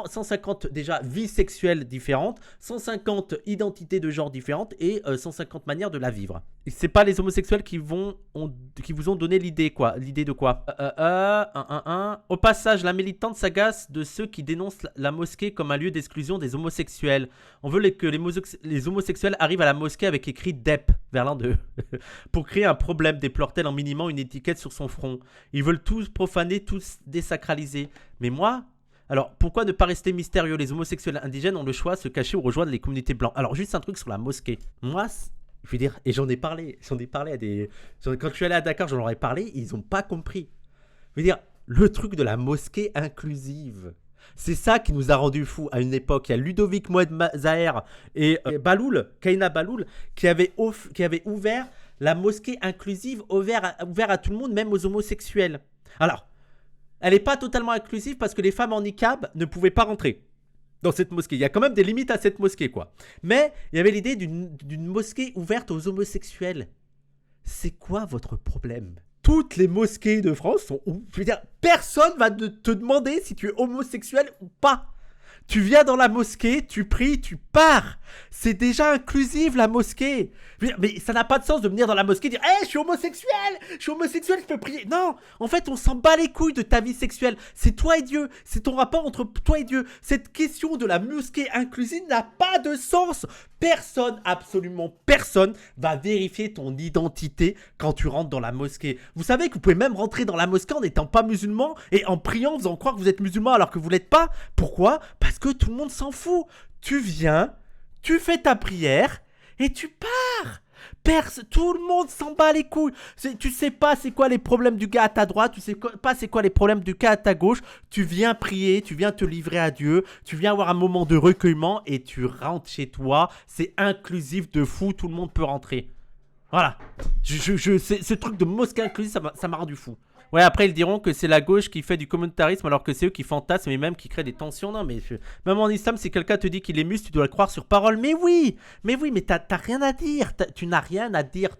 S1: 150 déjà vies sexuelles différentes, 150 identités de genre différentes et 150 manières de la vivre. Et c'est pas les homosexuels qui vous ont donné l'idée, quoi. L'idée de quoi? Au passage, la militante s'agace de ceux qui dénoncent la mosquée comme un lieu d'exclusion des homosexuels. On veut que les homosexuels arrivent à la mosquée avec écrit DEP vers l'un d'eux. Pour créer un problème, déplore-t-elle en minimant une étiquette sur son front. Ils veulent tous profaner, tous désacraliser. Mais moi, alors pourquoi ne pas rester mystérieux? Les homosexuels indigènes ont le choix de se cacher ou rejoindre les communautés blanches. Alors juste un truc sur la mosquée. Moi, je veux dire, et j'en ai parlé à des... Quand je suis allé à Dakar, j'en leur ai parlé, ils n'ont pas compris. Je veux dire, le truc de la mosquée inclusive, c'est ça qui nous a rendu fous à une époque. Il y a Ludovic Mohamed Zaher et Kaina Baloul, qui avaient ouvert la mosquée inclusive, ouvert à tout le monde, même aux homosexuels. Alors, elle n'est pas totalement inclusive parce que les femmes en niqab ne pouvaient pas rentrer dans cette mosquée. Il y a quand même des limites à cette mosquée, quoi. Mais il y avait l'idée d'une mosquée ouverte aux homosexuels. C'est quoi votre problème? Toutes les mosquées de France sont... Je veux dire, personne va te demander si tu es homosexuel ou pas. Tu viens dans la mosquée, tu pries, tu pars. C'est déjà inclusif la mosquée. Mais ça n'a pas de sens de venir dans la mosquée et dire « je suis homosexuel, je peux prier. » Non, en fait, on s'en bat les couilles de ta vie sexuelle. C'est toi et Dieu, c'est ton rapport entre toi et Dieu. Cette question de la mosquée inclusive n'a pas de sens. Personne, absolument personne, va vérifier ton identité quand tu rentres dans la mosquée. Vous savez que vous pouvez même rentrer dans la mosquée en n'étant pas musulman et en priant, en faisant croire que vous êtes musulman alors que vous ne l'êtes pas. Pourquoi? Parce que tout le monde s'en fout. Tu viens, tu fais ta prière et tu pars. Tout le monde s'en bat les couilles. Tu sais pas c'est quoi les problèmes du gars à ta droite, tu sais pas c'est quoi les problèmes du gars à ta gauche. Tu viens prier, tu viens te livrer à Dieu, tu viens avoir un moment de recueillement et tu rentres chez toi. C'est inclusif de fou, tout le monde peut rentrer. Voilà. Ce truc de mosquée inclusive, ça m'a rendu fou. Ouais, après ils diront que c'est la gauche qui fait du communautarisme alors que c'est eux qui fantasment et même qui créent des tensions. Non, mais même en islam, si quelqu'un te dit qu'il est mus, tu dois le croire sur parole. Mais oui, mais t'as rien à dire. Tu n'as rien à dire.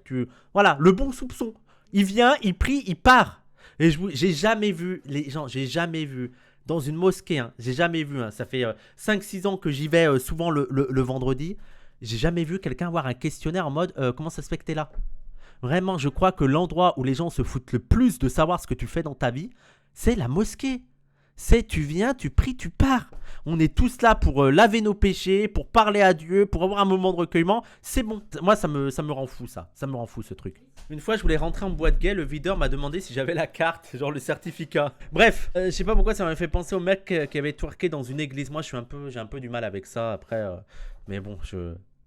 S1: Voilà, le bon soupçon. Il vient, il prie, il part. Et j'ai jamais vu les gens, j'ai jamais vu dans une mosquée, hein, j'ai jamais vu, ça fait 5-6 ans que j'y vais souvent le vendredi. J'ai jamais vu quelqu'un avoir un questionnaire en mode comment ça se fait que t'es là. Vraiment, je crois que l'endroit où les gens se foutent le plus de savoir ce que tu fais dans ta vie, c'est la mosquée. C'est tu viens, tu pries, tu pars. On est tous là pour laver nos péchés, pour parler à Dieu, pour avoir un moment de recueillement. C'est bon. Moi, ça me rend fou, ça. Ça me rend fou, ce truc. Une fois, je voulais rentrer en boîte gay. Le videur m'a demandé si j'avais la carte, genre le certificat. Bref, je sais pas pourquoi ça m'a fait penser au mec qui avait twerké dans une église. Moi, j'ai un peu du mal avec ça. Après, mais bon,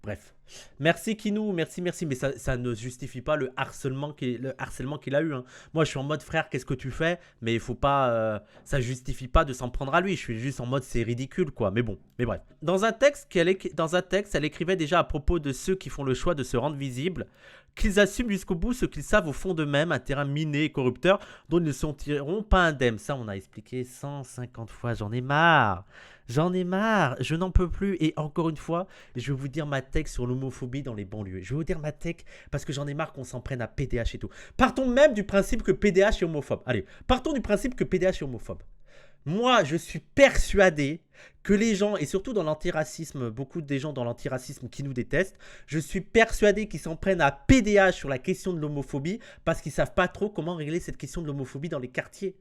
S1: bref. Merci Kinou, merci. Mais ça ne justifie pas le harcèlement qu'il a eu. Hein. Moi, je suis en mode frère, qu'est-ce que tu fais? Mais il faut pas. Ça justifie pas de s'en prendre à lui. Je suis juste en mode c'est ridicule, quoi. Mais bon, mais bref. Dans un texte, elle écrivait déjà à propos de ceux qui font le choix de se rendre visibles, qu'ils assument jusqu'au bout ce qu'ils savent au fond d'eux-mêmes, un terrain miné et corrupteur dont ils ne s'en tireront pas indemnes. Ça, on a expliqué 150 fois, j'en ai marre. J'en ai marre, je n'en peux plus. Et encore une fois, je vais vous dire ma tech sur l'homophobie dans les banlieues. Je vais vous dire ma tech parce que j'en ai marre qu'on s'en prenne à PDH et tout. Partons même du principe que PDH est homophobe. Allez, partons du principe que PDH est homophobe. Moi, je suis persuadé que les gens, et surtout dans l'antiracisme, beaucoup des gens dans l'antiracisme qui nous détestent, je suis persuadé qu'ils s'en prennent à PDH sur la question de l'homophobie parce qu'ils ne savent pas trop comment régler cette question de l'homophobie dans les quartiers.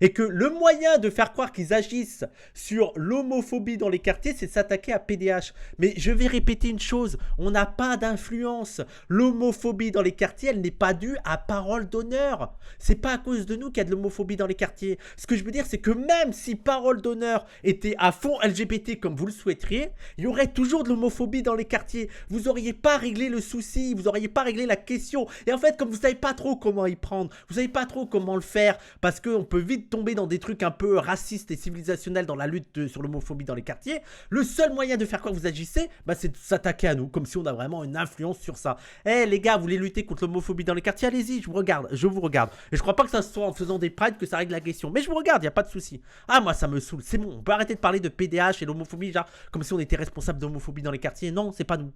S1: Et que le moyen de faire croire qu'ils agissent sur l'homophobie dans les quartiers, c'est de s'attaquer à PDH. Mais je vais répéter une chose, on n'a pas d'influence. L'homophobie dans les quartiers, elle n'est pas due à Parole d'Honneur. C'est pas à cause de nous qu'il y a de l'homophobie dans les quartiers. Ce que je veux dire, c'est que même si Parole d'Honneur était à fond LGBT comme vous le souhaiteriez, il y aurait toujours de l'homophobie dans les quartiers. Vous n'auriez pas réglé le souci, vous n'auriez pas réglé la question. Et en fait, comme vous ne savez pas trop comment y prendre, vous ne savez pas trop comment le faire, parce qu'on peut vite tomber dans des trucs un peu racistes et civilisationnels dans la lutte sur l'homophobie dans les quartiers, le seul moyen de faire quoi que vous agissez, c'est de s'attaquer à nous, comme si on a vraiment une influence sur ça. Eh les gars, vous voulez lutter contre l'homophobie dans les quartiers, allez-y, je vous regarde. Et je crois pas que ça soit en faisant des prides que ça règle la question, mais je vous regarde, y a pas de souci. Ah moi ça me saoule, c'est bon, on peut arrêter de parler de PDH et l'homophobie, genre comme si on était responsable d'homophobie dans les quartiers. Non, c'est pas nous,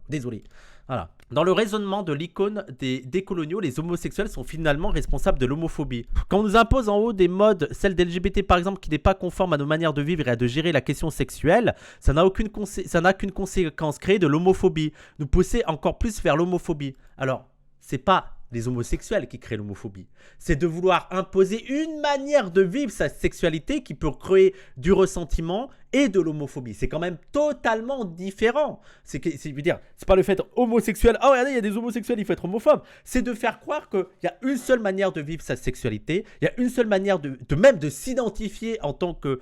S1: désolé. Voilà. Dans le raisonnement de l'icône des décoloniaux, les homosexuels sont finalement responsables de l'homophobie. Quand on nous impose en haut des modes, celle d'LGBT par exemple, qui n'est pas conforme à nos manières de vivre et à de gérer la question sexuelle, ça n'a qu'une conséquence, créer de l'homophobie, nous pousser encore plus vers l'homophobie. Alors, c'est pas les homosexuels qui créent l'homophobie, c'est de vouloir imposer une manière de vivre sa sexualité qui peut créer du ressentiment et de l'homophobie. C'est quand même totalement différent. C'est pas le fait homosexuel, oh regardez, il y a des homosexuels, il faut être homophobe. C'est de faire croire qu'il y a une seule manière de vivre sa sexualité, il y a une seule manière de s'identifier en tant que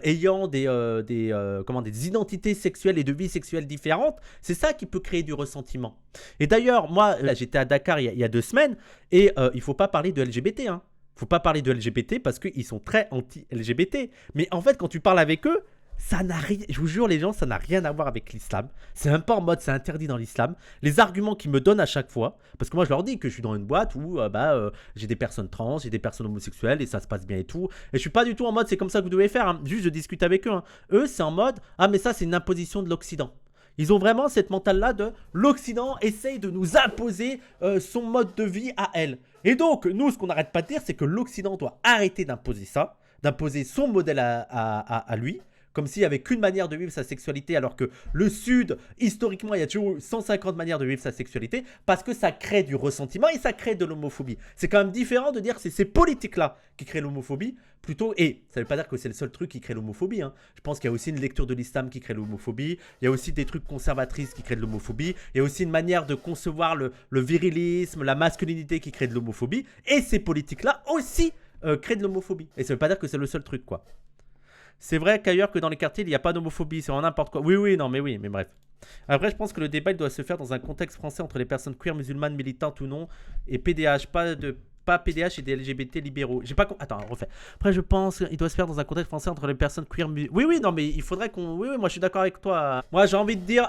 S1: ayant des identités sexuelles et de vie sexuelle différentes. C'est ça qui peut créer du ressentiment. Et d'ailleurs, moi, là, j'étais à Dakar il y a 2 semaines et il faut pas parler de LGBT, hein. Faut pas parler de LGBT parce qu'ils sont très anti-LGBT. Mais en fait, quand tu parles avec eux, ça n'a rien, je vous jure les gens, ça n'a rien à voir avec l'islam. C'est même pas en mode c'est interdit dans l'islam. Les arguments qu'ils me donnent à chaque fois, parce que moi je leur dis que je suis dans une boîte où j'ai des personnes trans, j'ai des personnes homosexuelles et ça se passe bien et tout. Et je suis pas du tout en mode c'est comme ça que vous devez faire, hein. Juste je discute avec eux, hein. Eux c'est en mode ah mais ça c'est une imposition de l'Occident. Ils ont vraiment cette mentale-là de l'Occident essaye de nous imposer son mode de vie à elle. Et donc, nous, ce qu'on n'arrête pas de dire, c'est que l'Occident doit arrêter d'imposer ça, d'imposer son modèle à lui, comme s'il n'y avait qu'une manière de vivre sa sexualité, alors que le Sud, historiquement, il y a toujours eu 150 manières de vivre sa sexualité, parce que ça crée du ressentiment et ça crée de l'homophobie. C'est quand même différent de dire que c'est ces politiques-là qui créent l'homophobie, plutôt, et ça ne veut pas dire que c'est le seul truc qui crée l'homophobie, hein. Je pense qu'il y a aussi une lecture de l'islam qui crée l'homophobie, il y a aussi des trucs conservatrices qui créent de l'homophobie, il y a aussi une manière de concevoir le virilisme, la masculinité qui crée de l'homophobie, et ces politiques-là aussi créent de l'homophobie. Et ça ne veut pas dire que c'est le seul truc, quoi. C'est vrai qu'ailleurs que dans les quartiers, il n'y a pas d'homophobie, c'est en n'importe quoi. Oui, mais bref. Après, je pense que le débat il doit se faire dans un contexte français entre les personnes queer, musulmanes, militantes ou non, et PDH, pas PDH et des LGBT libéraux. Attends, refais. Après, je pense qu'il doit se faire dans un contexte français entre les personnes queer, oui, non, mais il faudrait qu'on... Oui, moi je suis d'accord avec toi. Moi, j'ai envie de dire,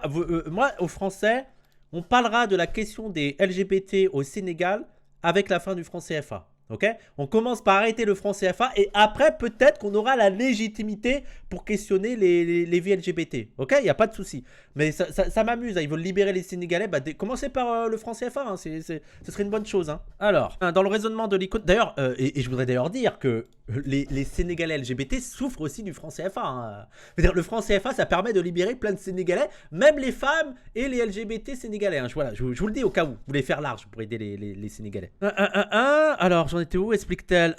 S1: moi, aux Français, on parlera de la question des LGBT au Sénégal avec la fin du franc CFA. Ok, on commence par arrêter le franc CFA et après peut-être qu'on aura la légitimité pour questionner les vies LGBT. Ok, il n'y a pas de souci. Mais ça m'amuse, hein. Ils veulent libérer les Sénégalais. Commencez par le franc CFA, hein. Ce serait une bonne chose, hein. Alors, dans le raisonnement de l'icône, d'ailleurs, et je voudrais d'ailleurs dire que les Sénégalais LGBT souffrent aussi du franc CFA, hein. C'est-à-dire, le franc CFA, ça permet de libérer plein de Sénégalais, même les femmes et les LGBT sénégalais, hein. Voilà, je vous le dis au cas où vous voulez faire large pour aider les Sénégalais. Alors, j'en étais où? Explique-t-elle.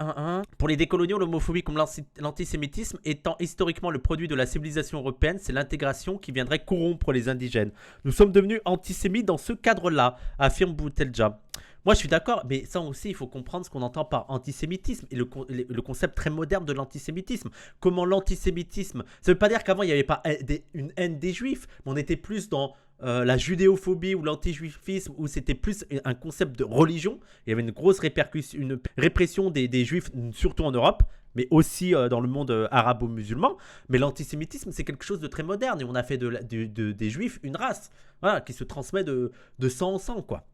S1: Pour les décoloniaux, l'homophobie comme l'antisémitisme étant historiquement le produit de la civilisation européenne, c'est l'intégration qui viendrait corrompre les indigènes. Nous sommes devenus antisémites dans ce cadre-là, affirme Boutelja. Moi, je suis d'accord, mais ça aussi, il faut comprendre ce qu'on entend par antisémitisme et le concept très moderne de l'antisémitisme. Comment l'antisémitisme... Ça ne veut pas dire qu'avant, il n'y avait pas une haine des juifs, mais on était plus dans la judéophobie ou l'antijuifisme, où c'était plus un concept de religion. Il y avait une grosse une répression des juifs, surtout en Europe, mais aussi dans le monde arabo-musulman. Mais l'antisémitisme, c'est quelque chose de très moderne, et on a fait des juifs une race, voilà, qui se transmet de sang en sang, quoi.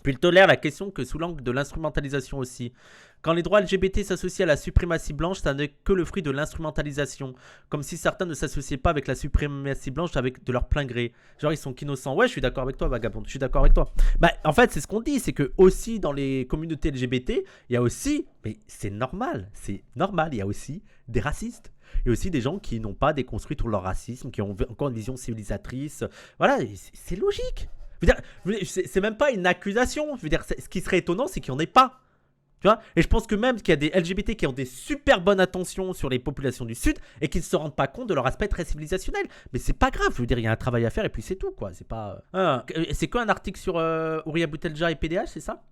S1: Puis il tolère la question que sous l'angle de l'instrumentalisation aussi. Quand les droits LGBT s'associent à la suprématie blanche, ça n'est que le fruit de l'instrumentalisation. Comme si certains ne s'associaient pas avec la suprématie blanche avec de leur plein gré. Genre ils sont innocents. Ouais, je suis d'accord avec toi, vagabond. Je suis d'accord avec toi. Bah, en fait, c'est ce qu'on dit. C'est que aussi dans les communautés LGBT, il y a aussi, mais c'est normal. Il y a aussi des racistes. Il y a aussi des gens qui n'ont pas déconstruit tout leur racisme, qui ont encore une vision civilisatrice. Voilà, c'est logique. Je veux dire, c'est même pas une accusation. Je veux dire, ce qui serait étonnant, c'est qu'il n'y en ait pas. Tu vois? Et je pense que même qu'il y a des LGBT qui ont des super bonnes intentions sur les populations du Sud et qui ne se rendent pas compte de leur aspect très civilisationnel. Mais c'est pas grave. Je veux dire, il y a un travail à faire et puis c'est tout, quoi. C'est pas. C'est quoi un article sur Ouria Boutelja et PDH, c'est ça?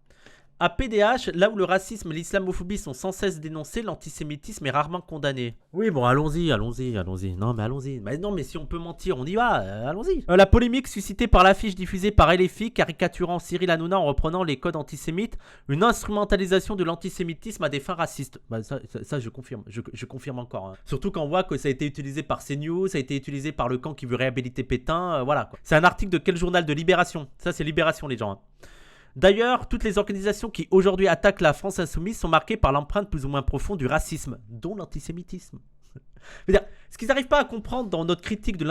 S1: À PDH, là où le racisme et l'islamophobie sont sans cesse dénoncés, l'antisémitisme est rarement condamné. Oui, bon, allons-y. Non, mais allons-y. Non, mais si on peut mentir, on y va. Allons-y. La polémique suscitée par l'affiche diffusée par LFI caricaturant Cyril Hanouna en reprenant les codes antisémites, une instrumentalisation de l'antisémitisme à des fins racistes. Bah, ça je confirme. Je confirme encore. Hein. Surtout quand on voit que ça a été utilisé par CNews, ça a été utilisé par le camp qui veut réhabiliter Pétain. Voilà, quoi. C'est un article de quel journal? De Libération. Ça, c'est Libération, les gens. Hein. D'ailleurs, toutes les organisations qui aujourd'hui attaquent la France insoumise sont marquées par l'empreinte plus ou moins profonde du racisme, dont l'antisémitisme. Ce qu'ils n'arrivent pas à comprendre dans notre critique de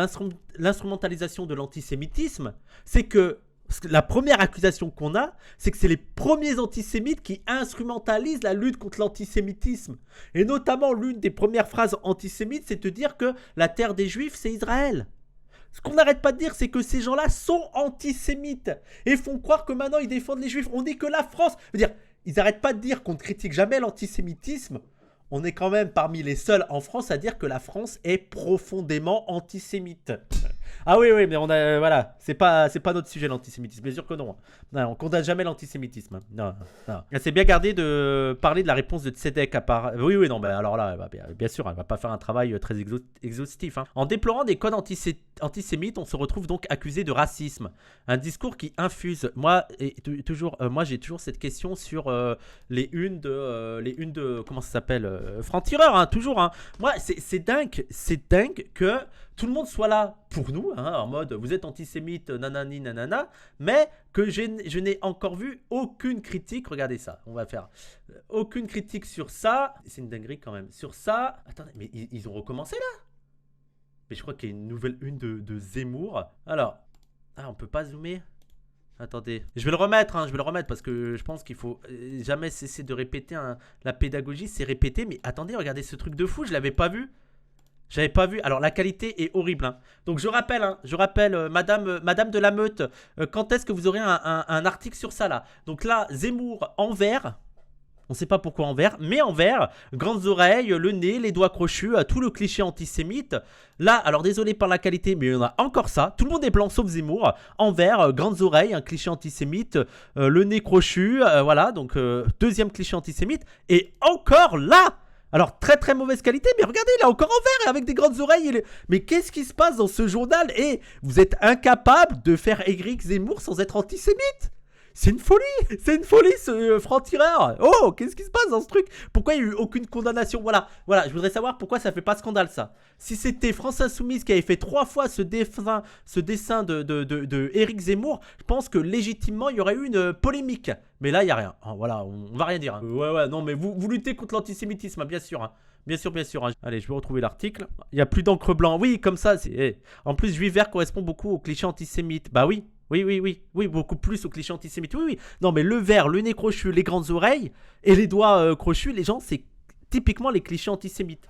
S1: l'instrumentalisation de l'antisémitisme, c'est que la première accusation qu'on a, c'est que c'est les premiers antisémites qui instrumentalisent la lutte contre l'antisémitisme. Et notamment, l'une des premières phrases antisémites, c'est de dire que la terre des Juifs, c'est Israël. Ce qu'on n'arrête pas de dire, c'est que ces gens-là sont antisémites et font croire que maintenant ils défendent les juifs. On dit que la France... Je veux dire, ils n'arrêtent pas de dire qu'on ne critique jamais l'antisémitisme. On est quand même parmi les seuls en France à dire que la France est profondément antisémite. Ah oui, mais on a... Voilà, c'est pas notre sujet l'antisémitisme, bien sûr que non. Non, on condamne jamais l'antisémitisme. Non. C'est bien gardé de parler de la réponse de Tzedek à part... Oui, non, bah alors là, bien sûr, elle va pas faire un travail très exhaustif. Hein. En déplorant des codes antisémites, on se retrouve donc accusé de racisme. Un discours qui infuse... Moi, j'ai toujours cette question sur les unes de... Comment ça s'appelle Franc-tireur, hein, toujours. Hein. Moi, c'est dingue que tout le monde soit là pour nous, hein, en mode vous êtes antisémite, nanani, nanana, mais que je n'ai encore vu aucune critique. Regardez ça, on va faire aucune critique sur ça. C'est une dinguerie quand même. Sur ça, attendez, mais ils ont recommencé là. Mais je crois qu'il y a une nouvelle une de Zemmour. Alors, on peut pas zoomer. Attendez, je vais le remettre parce que je pense qu'il faut jamais cesser de répéter. La pédagogie, c'est répéter. Mais attendez, regardez ce truc de fou, je l'avais pas vu. J'avais pas vu. Alors la qualité est horrible. Hein. Donc je rappelle, Madame de la Meute, quand est-ce que vous aurez un article sur ça là? Donc là, Zemmour en vert. On ne sait pas pourquoi en vert, mais en vert, grandes oreilles, le nez, les doigts crochus, tout le cliché antisémite. Là, alors désolé par la qualité, mais on a encore ça. Tout le monde est blanc sauf Zemmour. En vert, grandes oreilles, un cliché antisémite, le nez crochu, voilà, donc deuxième cliché antisémite. Et encore là, alors très très mauvaise qualité, mais regardez, il est encore en vert et avec des grandes oreilles. Mais qu'est-ce qui se passe dans ce journal? Et vous êtes incapable de faire Éric Zemmour sans être antisémite? C'est une folie ce franc-tireur. Oh, qu'est-ce qui se passe dans ce truc? Pourquoi il n'y a eu aucune condamnation? Voilà, je voudrais savoir pourquoi ça fait pas scandale ça. Si c'était France Insoumise qui avait fait 3 fois ce dessin de Éric Zemmour, je pense que légitimement il y aurait eu une polémique. Mais là il n'y a rien, voilà, on va rien dire. Hein. Ouais, non mais vous luttez contre l'antisémitisme, hein, bien sûr. Hein. Bien sûr. Hein. Allez, je vais retrouver l'article. Il n'y a plus d'encre blanc. Oui, comme ça. En plus, juif vert correspond beaucoup au cliché antisémite. Bah oui. Oui, beaucoup plus au cliché antisémite. Oui. Non, mais le vert, le nez crochu, les grandes oreilles et les doigts crochus, les gens, c'est typiquement les clichés antisémites.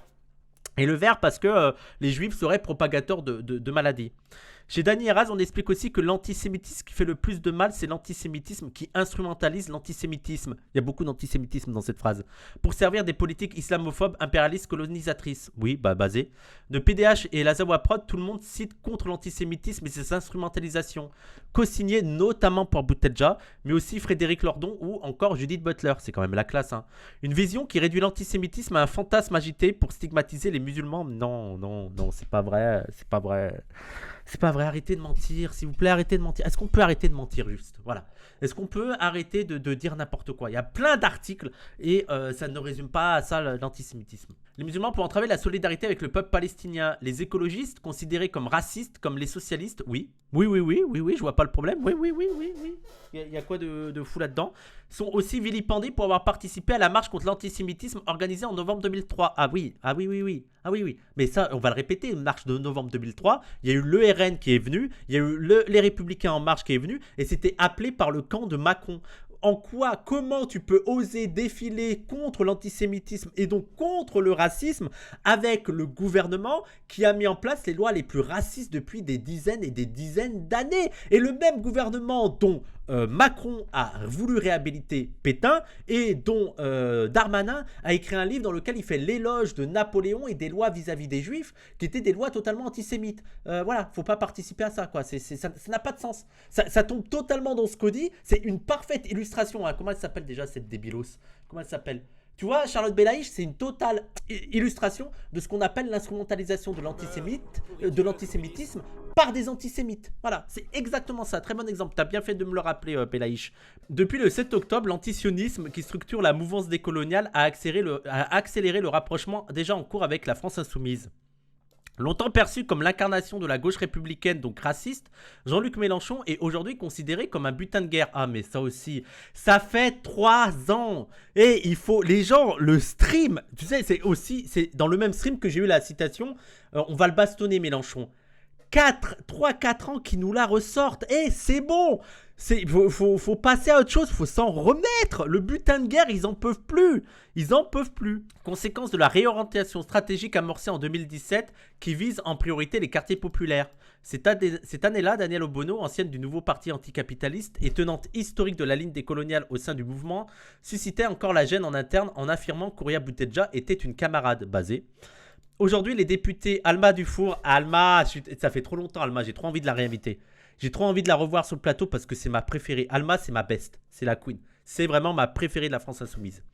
S1: Et le vert parce que les juifs seraient propagateurs de maladies. Chez Dany Heraz, on explique aussi que l'antisémitisme qui fait le plus de mal, c'est l'antisémitisme qui instrumentalise l'antisémitisme. Il y a beaucoup d'antisémitisme dans cette phrase. Pour servir des politiques islamophobes, impérialistes, colonisatrices. Oui, basé. De PDH et la Zawa Prod, tout le monde cite contre l'antisémitisme et ses instrumentalisations. Co-signé notamment pour Boutelja, mais aussi Frédéric Lordon ou encore Judith Butler. C'est quand même la classe. Hein. Une vision qui réduit l'antisémitisme à un fantasme agité pour stigmatiser les musulmans. Non, c'est pas vrai. C'est pas vrai, arrêtez de mentir, s'il vous plaît, arrêtez de mentir. Est-ce qu'on peut arrêter de mentir juste? Voilà. Est-ce qu'on peut arrêter de dire n'importe quoi? Il y a plein d'articles et ça ne résume pas à ça l'antisémitisme. Les musulmans pour entraver la solidarité avec le peuple palestinien. Les écologistes considérés comme racistes, comme les socialistes, oui. Oui, je vois pas le problème. Oui. Il y a quoi de fou là-dedans? Sont aussi vilipendés pour avoir participé à la marche contre l'antisémitisme organisée en novembre 2003. Ah oui. Mais ça, on va le répéter, une marche de novembre 2003, il y a eu l'ERN qui est venu, il y a eu les Républicains en marche qui est venu, et c'était appelé par le camp de Macron. Comment tu peux oser défiler contre l'antisémitisme et donc contre le racisme avec le gouvernement qui a mis en place les lois les plus racistes depuis des dizaines et des dizaines d'années, et le même gouvernement dont Macron a voulu réhabiliter Pétain et dont Darmanin a écrit un livre dans lequel il fait l'éloge de Napoléon et des lois vis-à-vis des juifs qui étaient des lois totalement antisémites. Voilà, faut pas participer à ça, quoi. Ça n'a pas de sens. Ça tombe totalement dans ce qu'on dit. C'est une parfaite illustration. Hein. Comment elle s'appelle déjà cette débilos? Comment elle s'appelle? Tu vois, Charlotte Belaïch, c'est une totale illustration de ce qu'on appelle l'instrumentalisation de l'antisémitisme par des antisémites. Voilà, c'est exactement ça. Très bon exemple. Tu as bien fait de me le rappeler, Belaïch. Depuis le 7 octobre, l'antisionisme qui structure la mouvance décoloniale a accéléré le rapprochement déjà en cours avec la France insoumise. Longtemps perçu comme l'incarnation de la gauche républicaine, donc raciste, Jean-Luc Mélenchon est aujourd'hui considéré comme un butin de guerre. Ah mais ça aussi, ça fait 3 ans. Et il faut, les gens, le stream, tu sais, c'est dans le même stream que j'ai eu la citation, on va le bastonner Mélenchon. 3-4 ans qui nous la ressortent. Et c'est bon. Faut passer à autre chose, faut s'en remettre. Le butin de guerre, ils en peuvent plus. Conséquence de la réorientation stratégique amorcée en 2017 qui vise en priorité les quartiers populaires. Cette année-là, Danielle Obono, ancienne du nouveau parti anticapitaliste et tenante historique de la ligne décoloniale au sein du mouvement, suscitait encore la gêne en interne en affirmant qu'Ouria Boutedja était une camarade basée. Aujourd'hui, les députés Alma Dufour, ça fait trop longtemps Alma, j'ai trop envie de la réinviter. J'ai trop envie de la revoir sur le plateau parce que c'est ma préférée. Alma, c'est ma best, c'est la queen. C'est vraiment ma préférée de la France insoumise.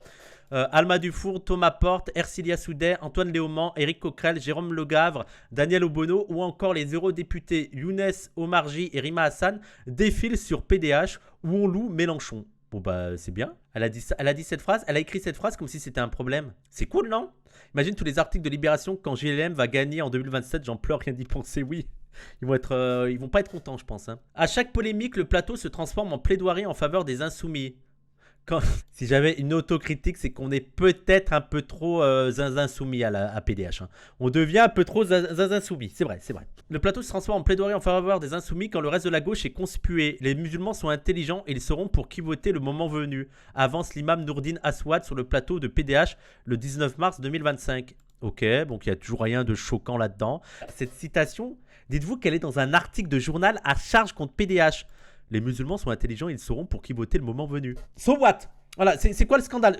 S1: Alma Dufour, Thomas Porte, Ercilia Soudet, Antoine Léaumont, Éric Coquerel, Jérôme Legavre, Daniel Obono ou encore les eurodéputés Younes Omarji et Rima Hassan défilent sur PDH où on loue Mélenchon. Bon bah c'est bien. Elle a dit cette phrase, elle a écrit cette phrase comme si c'était un problème. C'est cool, non? Imagine tous les articles de Libération quand GLM va gagner en 2027, j'en pleure rien d'y penser, oui. Ils vont pas être contents, je pense. Hein. À chaque polémique, le plateau se transforme en plaidoirie en faveur des insoumis. Si j'avais une autocritique, c'est qu'on est peut-être un peu trop zinzin soumis à PDH. Hein. On devient un peu trop zinzin soumis, c'est vrai. Le plateau se transforme en plaidoirie en faveur des insoumis quand le reste de la gauche est conspué. Les musulmans sont intelligents et ils sauront pour qui voter le moment venu, avance l'imam Nourdine Aswad sur le plateau de PDH le 19 mars 2025. Ok, donc il n'y a toujours rien de choquant là-dedans. Cette citation, dites-vous qu'elle est dans un article de journal à charge contre PDH. Les musulmans sont intelligents, ils sauront pour qui voter le moment venu. So what? Voilà, c'est quoi le scandale?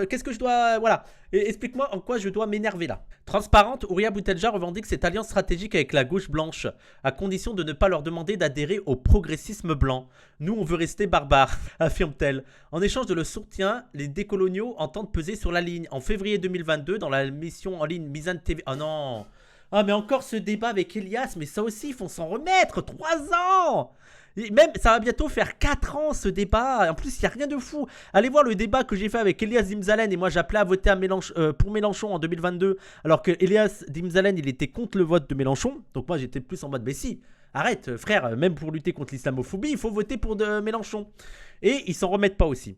S1: Qu'est-ce que je dois... Voilà, explique-moi en quoi je dois m'énerver là. Transparente, Ouria Boutedja revendique cette alliance stratégique avec la gauche blanche, à condition de ne pas leur demander d'adhérer au progressisme blanc. Nous, on veut rester barbares, affirme-t-elle. En échange de le soutien, les décoloniaux entendent peser sur la ligne. En février 2022, dans la mission en ligne Mizan TV... Oh non! Ah mais encore ce débat avec Elias, mais ça aussi, il faut s'en remettre. 3 ans! Même, ça va bientôt faire 4 ans ce débat. En plus, il n'y a rien de fou. Allez voir le débat que j'ai fait avec Elias Dimzalen. Et moi, j'appelais à voter pour Mélenchon en 2022. Alors que Elias Dimzalen, il était contre le vote de Mélenchon. Donc moi, j'étais plus en mode, mais si, arrête frère. Même pour lutter contre l'islamophobie, il faut voter pour Mélenchon. Et ils s'en remettent pas aussi.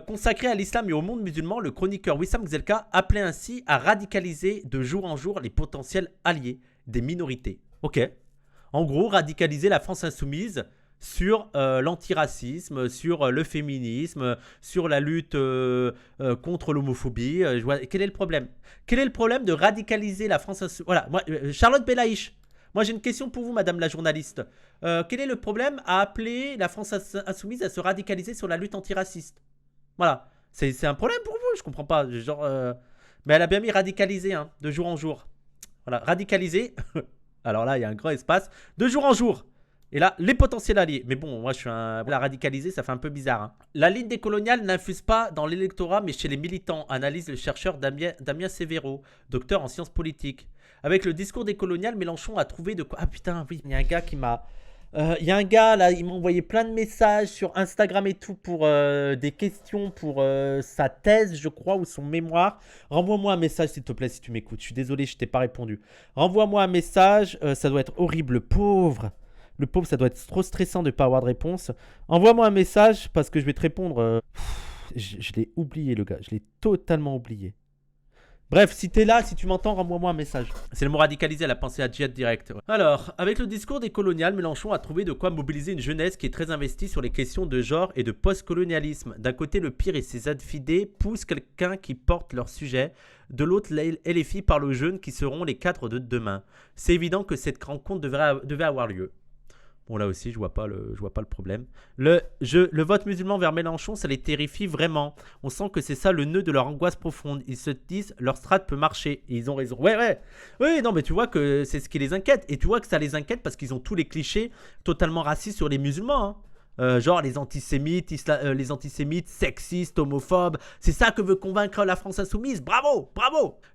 S1: Consacré à l'islam et au monde musulman, le chroniqueur Wissam Gzelka appelait ainsi à radicaliser de jour en jour les potentiels alliés des minorités. Ok. En gros, radicaliser la France insoumise sur l'antiracisme, sur le féminisme, sur la lutte contre l'homophobie. Quel est le problème? Quel est le problème de radicaliser la France insoumise? Voilà, moi, Charlotte Belaïch, moi j'ai une question pour vous, madame la journaliste. Quel est le problème à appeler la France insoumise à se radicaliser sur la lutte antiraciste? Voilà, c'est un problème pour vous? Je comprends pas. Genre, mais elle a bien mis radicaliser, hein, de jour en jour. Voilà, radicaliser... Alors là, il y a un grand espace. De jour en jour. Et là, les potentiels alliés. Mais bon, moi, je suis la radicalisé, ça fait un peu bizarre. Hein. La ligne décoloniale n'infuse pas dans l'électorat, mais chez les militants, analyse le chercheur Damien Severo, docteur en sciences politiques. Avec le discours décolonial, Mélenchon a trouvé de quoi... Ah putain, oui, il y a un gars qui m'a... Il y a un gars là, il m'a envoyé plein de messages sur Instagram et tout pour des questions pour sa thèse, je crois, ou son mémoire. Renvoie-moi un message s'il te plaît si tu m'écoutes. Je suis désolé, je t'ai pas répondu. Renvoie-moi un message, ça doit être horrible, le pauvre. Le pauvre, ça doit être trop stressant de ne pas avoir de réponse. Envoie-moi un message parce que je vais te répondre. Je l'ai oublié le gars, je l'ai totalement oublié. Bref, si t'es là, si tu m'entends, renvoie-moi un message. C'est le mot radicalisé, elle a pensé à djihad direct. Alors, avec le discours décolonial, Mélenchon a trouvé de quoi mobiliser une jeunesse qui est très investie sur les questions de genre et de post-colonialisme. D'un côté, le pire et ses infidèles poussent quelqu'un qui porte leur sujet. De l'autre, LFI parle aux jeunes qui seront les cadres de demain. C'est évident que cette rencontre devait avoir lieu. Bon, là aussi, je vois pas le problème. Le vote musulman vers Mélenchon, ça les terrifie vraiment. On sent que c'est ça le nœud de leur angoisse profonde. Ils se disent, leur strat peut marcher. Et ils ont raison. Ouais. Oui, non, mais tu vois que c'est ce qui les inquiète. Et tu vois que ça les inquiète parce qu'ils ont tous les clichés totalement racistes sur les musulmans, hein. Genre les antisémites, sexistes, homophobes. C'est ça que veut convaincre la France insoumise. Bravo.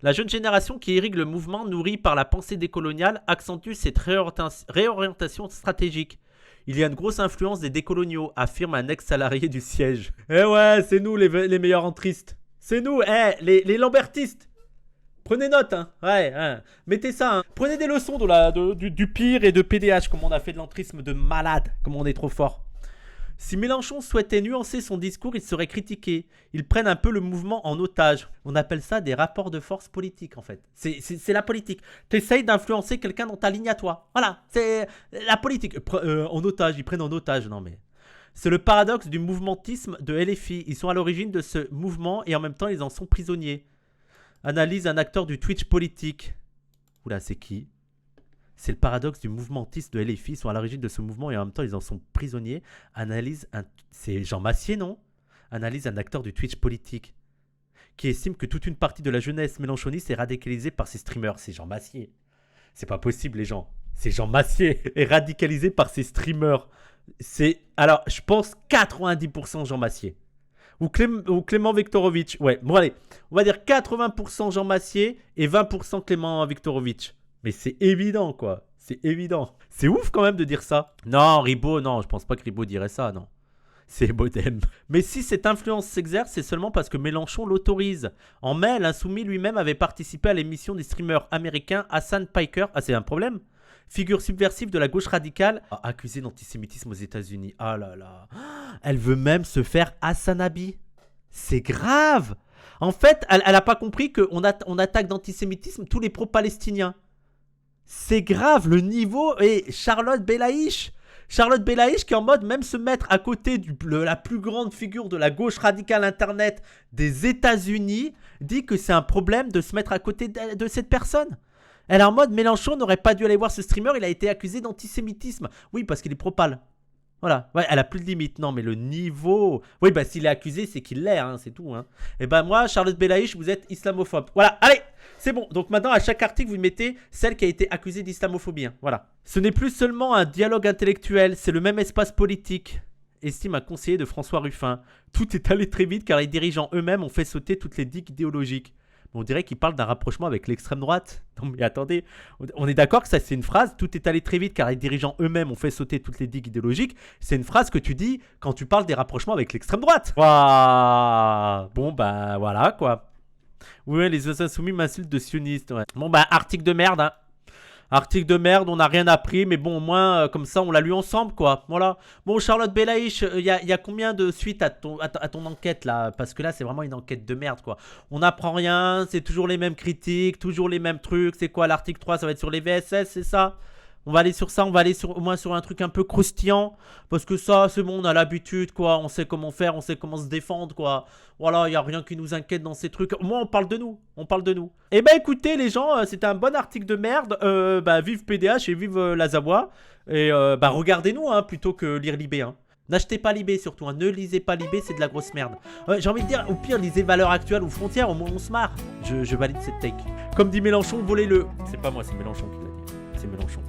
S1: La jeune génération qui irrigue le mouvement nourri par la pensée décoloniale accentue cette réorientation stratégique. Il y a une grosse influence des décoloniaux, affirme un ex-salarié du siège. Eh ouais, c'est nous les meilleurs entristes. C'est nous, les lambertistes. Prenez note, hein. Ouais. Mettez ça, hein. Prenez des leçons du pire et de PDH, comme on a fait de l'entrisme de malade, comme on est trop fort. Si Mélenchon souhaitait nuancer son discours, il serait critiqué. Ils prennent un peu le mouvement en otage. On appelle ça des rapports de force politiques, en fait. C'est la politique. Tu essayes d'influencer quelqu'un dans ta ligne à toi. Voilà, c'est la politique. En otage, ils prennent en otage. Non, mais... C'est le paradoxe du mouvementisme de LFI. Ils sont à l'origine de ce mouvement et en même temps, ils en sont prisonniers. Analyse un acteur du Twitch politique. Oula, c'est qui ? C'est le paradoxe du mouvementisme de LFI. Ils sont à l'origine de ce mouvement et en même temps, ils en sont prisonniers. C'est Jean Massier, non ? Analyse un acteur du Twitch politique qui estime que toute une partie de la jeunesse mélenchoniste est radicalisée par ces streamers. C'est Jean Massier. C'est pas possible, les gens. C'est Jean Massier est radicalisé par ces streamers. Alors, je pense 90% Jean Massier. Ou Clément Viktorovitch. Ouais, bon allez. On va dire 80% Jean Massier et 20% Clément Viktorovitch. Mais c'est évident, quoi. C'est évident. C'est ouf quand même de dire ça. Non, Ribot, non. Je pense pas que Ribot dirait ça, non. C'est Bodem. Mais si cette influence s'exerce, c'est seulement parce que Mélenchon l'autorise. En mai, l'insoumis lui-même avait participé à l'émission du streamer américain Hassan Piker. Ah, c'est un problème ? Figure subversive de la gauche radicale, accusée d'antisémitisme aux États-Unis. Ah là là. Elle veut même se faire Hassanabi. C'est grave. En fait, elle n'a pas compris qu'on attaque d'antisémitisme tous les pro-palestiniens. C'est grave, le niveau. Et Charlotte Belaïch qui est en mode même se mettre à côté de la plus grande figure de la gauche radicale internet des États-Unis, dit que c'est un problème de se mettre à côté de cette personne. Elle est en mode Mélenchon n'aurait pas dû aller voir ce streamer, il a été accusé d'antisémitisme. Oui, parce qu'il est pro-pal. Voilà, ouais, elle a plus de limite. Non, mais le niveau. Oui, bah s'il est accusé, c'est qu'il l'est, hein, c'est tout. Hein. Et bah moi, Charlotte Belaïch, vous êtes islamophobe. Voilà, allez, c'est bon. Donc maintenant, à chaque article, vous mettez celle qui a été accusée d'islamophobie. Hein. Voilà. Ce n'est plus seulement un dialogue intellectuel, c'est le même espace politique, estime un conseiller de François Ruffin. Tout est allé très vite car les dirigeants eux-mêmes ont fait sauter toutes les digues idéologiques. On dirait qu'il parle d'un rapprochement avec l'extrême droite. Non mais attendez, on est d'accord que ça c'est une phrase, tout est allé très vite car les dirigeants eux-mêmes ont fait sauter toutes les digues idéologiques. C'est une phrase que tu dis quand tu parles des rapprochements avec l'extrême droite. Waouh. Bon bah voilà quoi. Oui, les insoumis m'insultent de sionistes. Ouais. Bon bah article de merde hein. Article de merde, on n'a rien appris, mais bon, au moins, comme ça, on l'a lu ensemble, quoi. Voilà. Bon, Charlotte Belaïch, il y a combien de suites à ton enquête, là? Parce que là, c'est vraiment une enquête de merde, quoi. On n'apprend rien, c'est toujours les mêmes critiques, toujours les mêmes trucs. C'est quoi, l'article 3, ça va être sur les VSS, c'est ça? On va aller sur ça, on va aller au moins sur un truc un peu croustillant. Parce que ça, c'est bon, on a l'habitude, quoi. On sait comment faire, on sait comment se défendre, quoi. Voilà, il n'y a rien qui nous inquiète dans ces trucs. Moi, on parle de nous. Eh ben, écoutez, les gens, c'était un bon article de merde. Vive PDH et vive la Zawa. Et regardez-nous, hein, plutôt que lire Libé, hein. N'achetez pas Libé, surtout, hein. Ne lisez pas Libé, c'est de la grosse merde. J'ai envie de dire, au pire, lisez Valeurs Actuelles ou Frontières, au moins on se marre. Je valide cette take. Comme dit Mélenchon, volez-le. C'est pas moi, c'est Mélenchon qui l'a dit. C'est Mélenchon.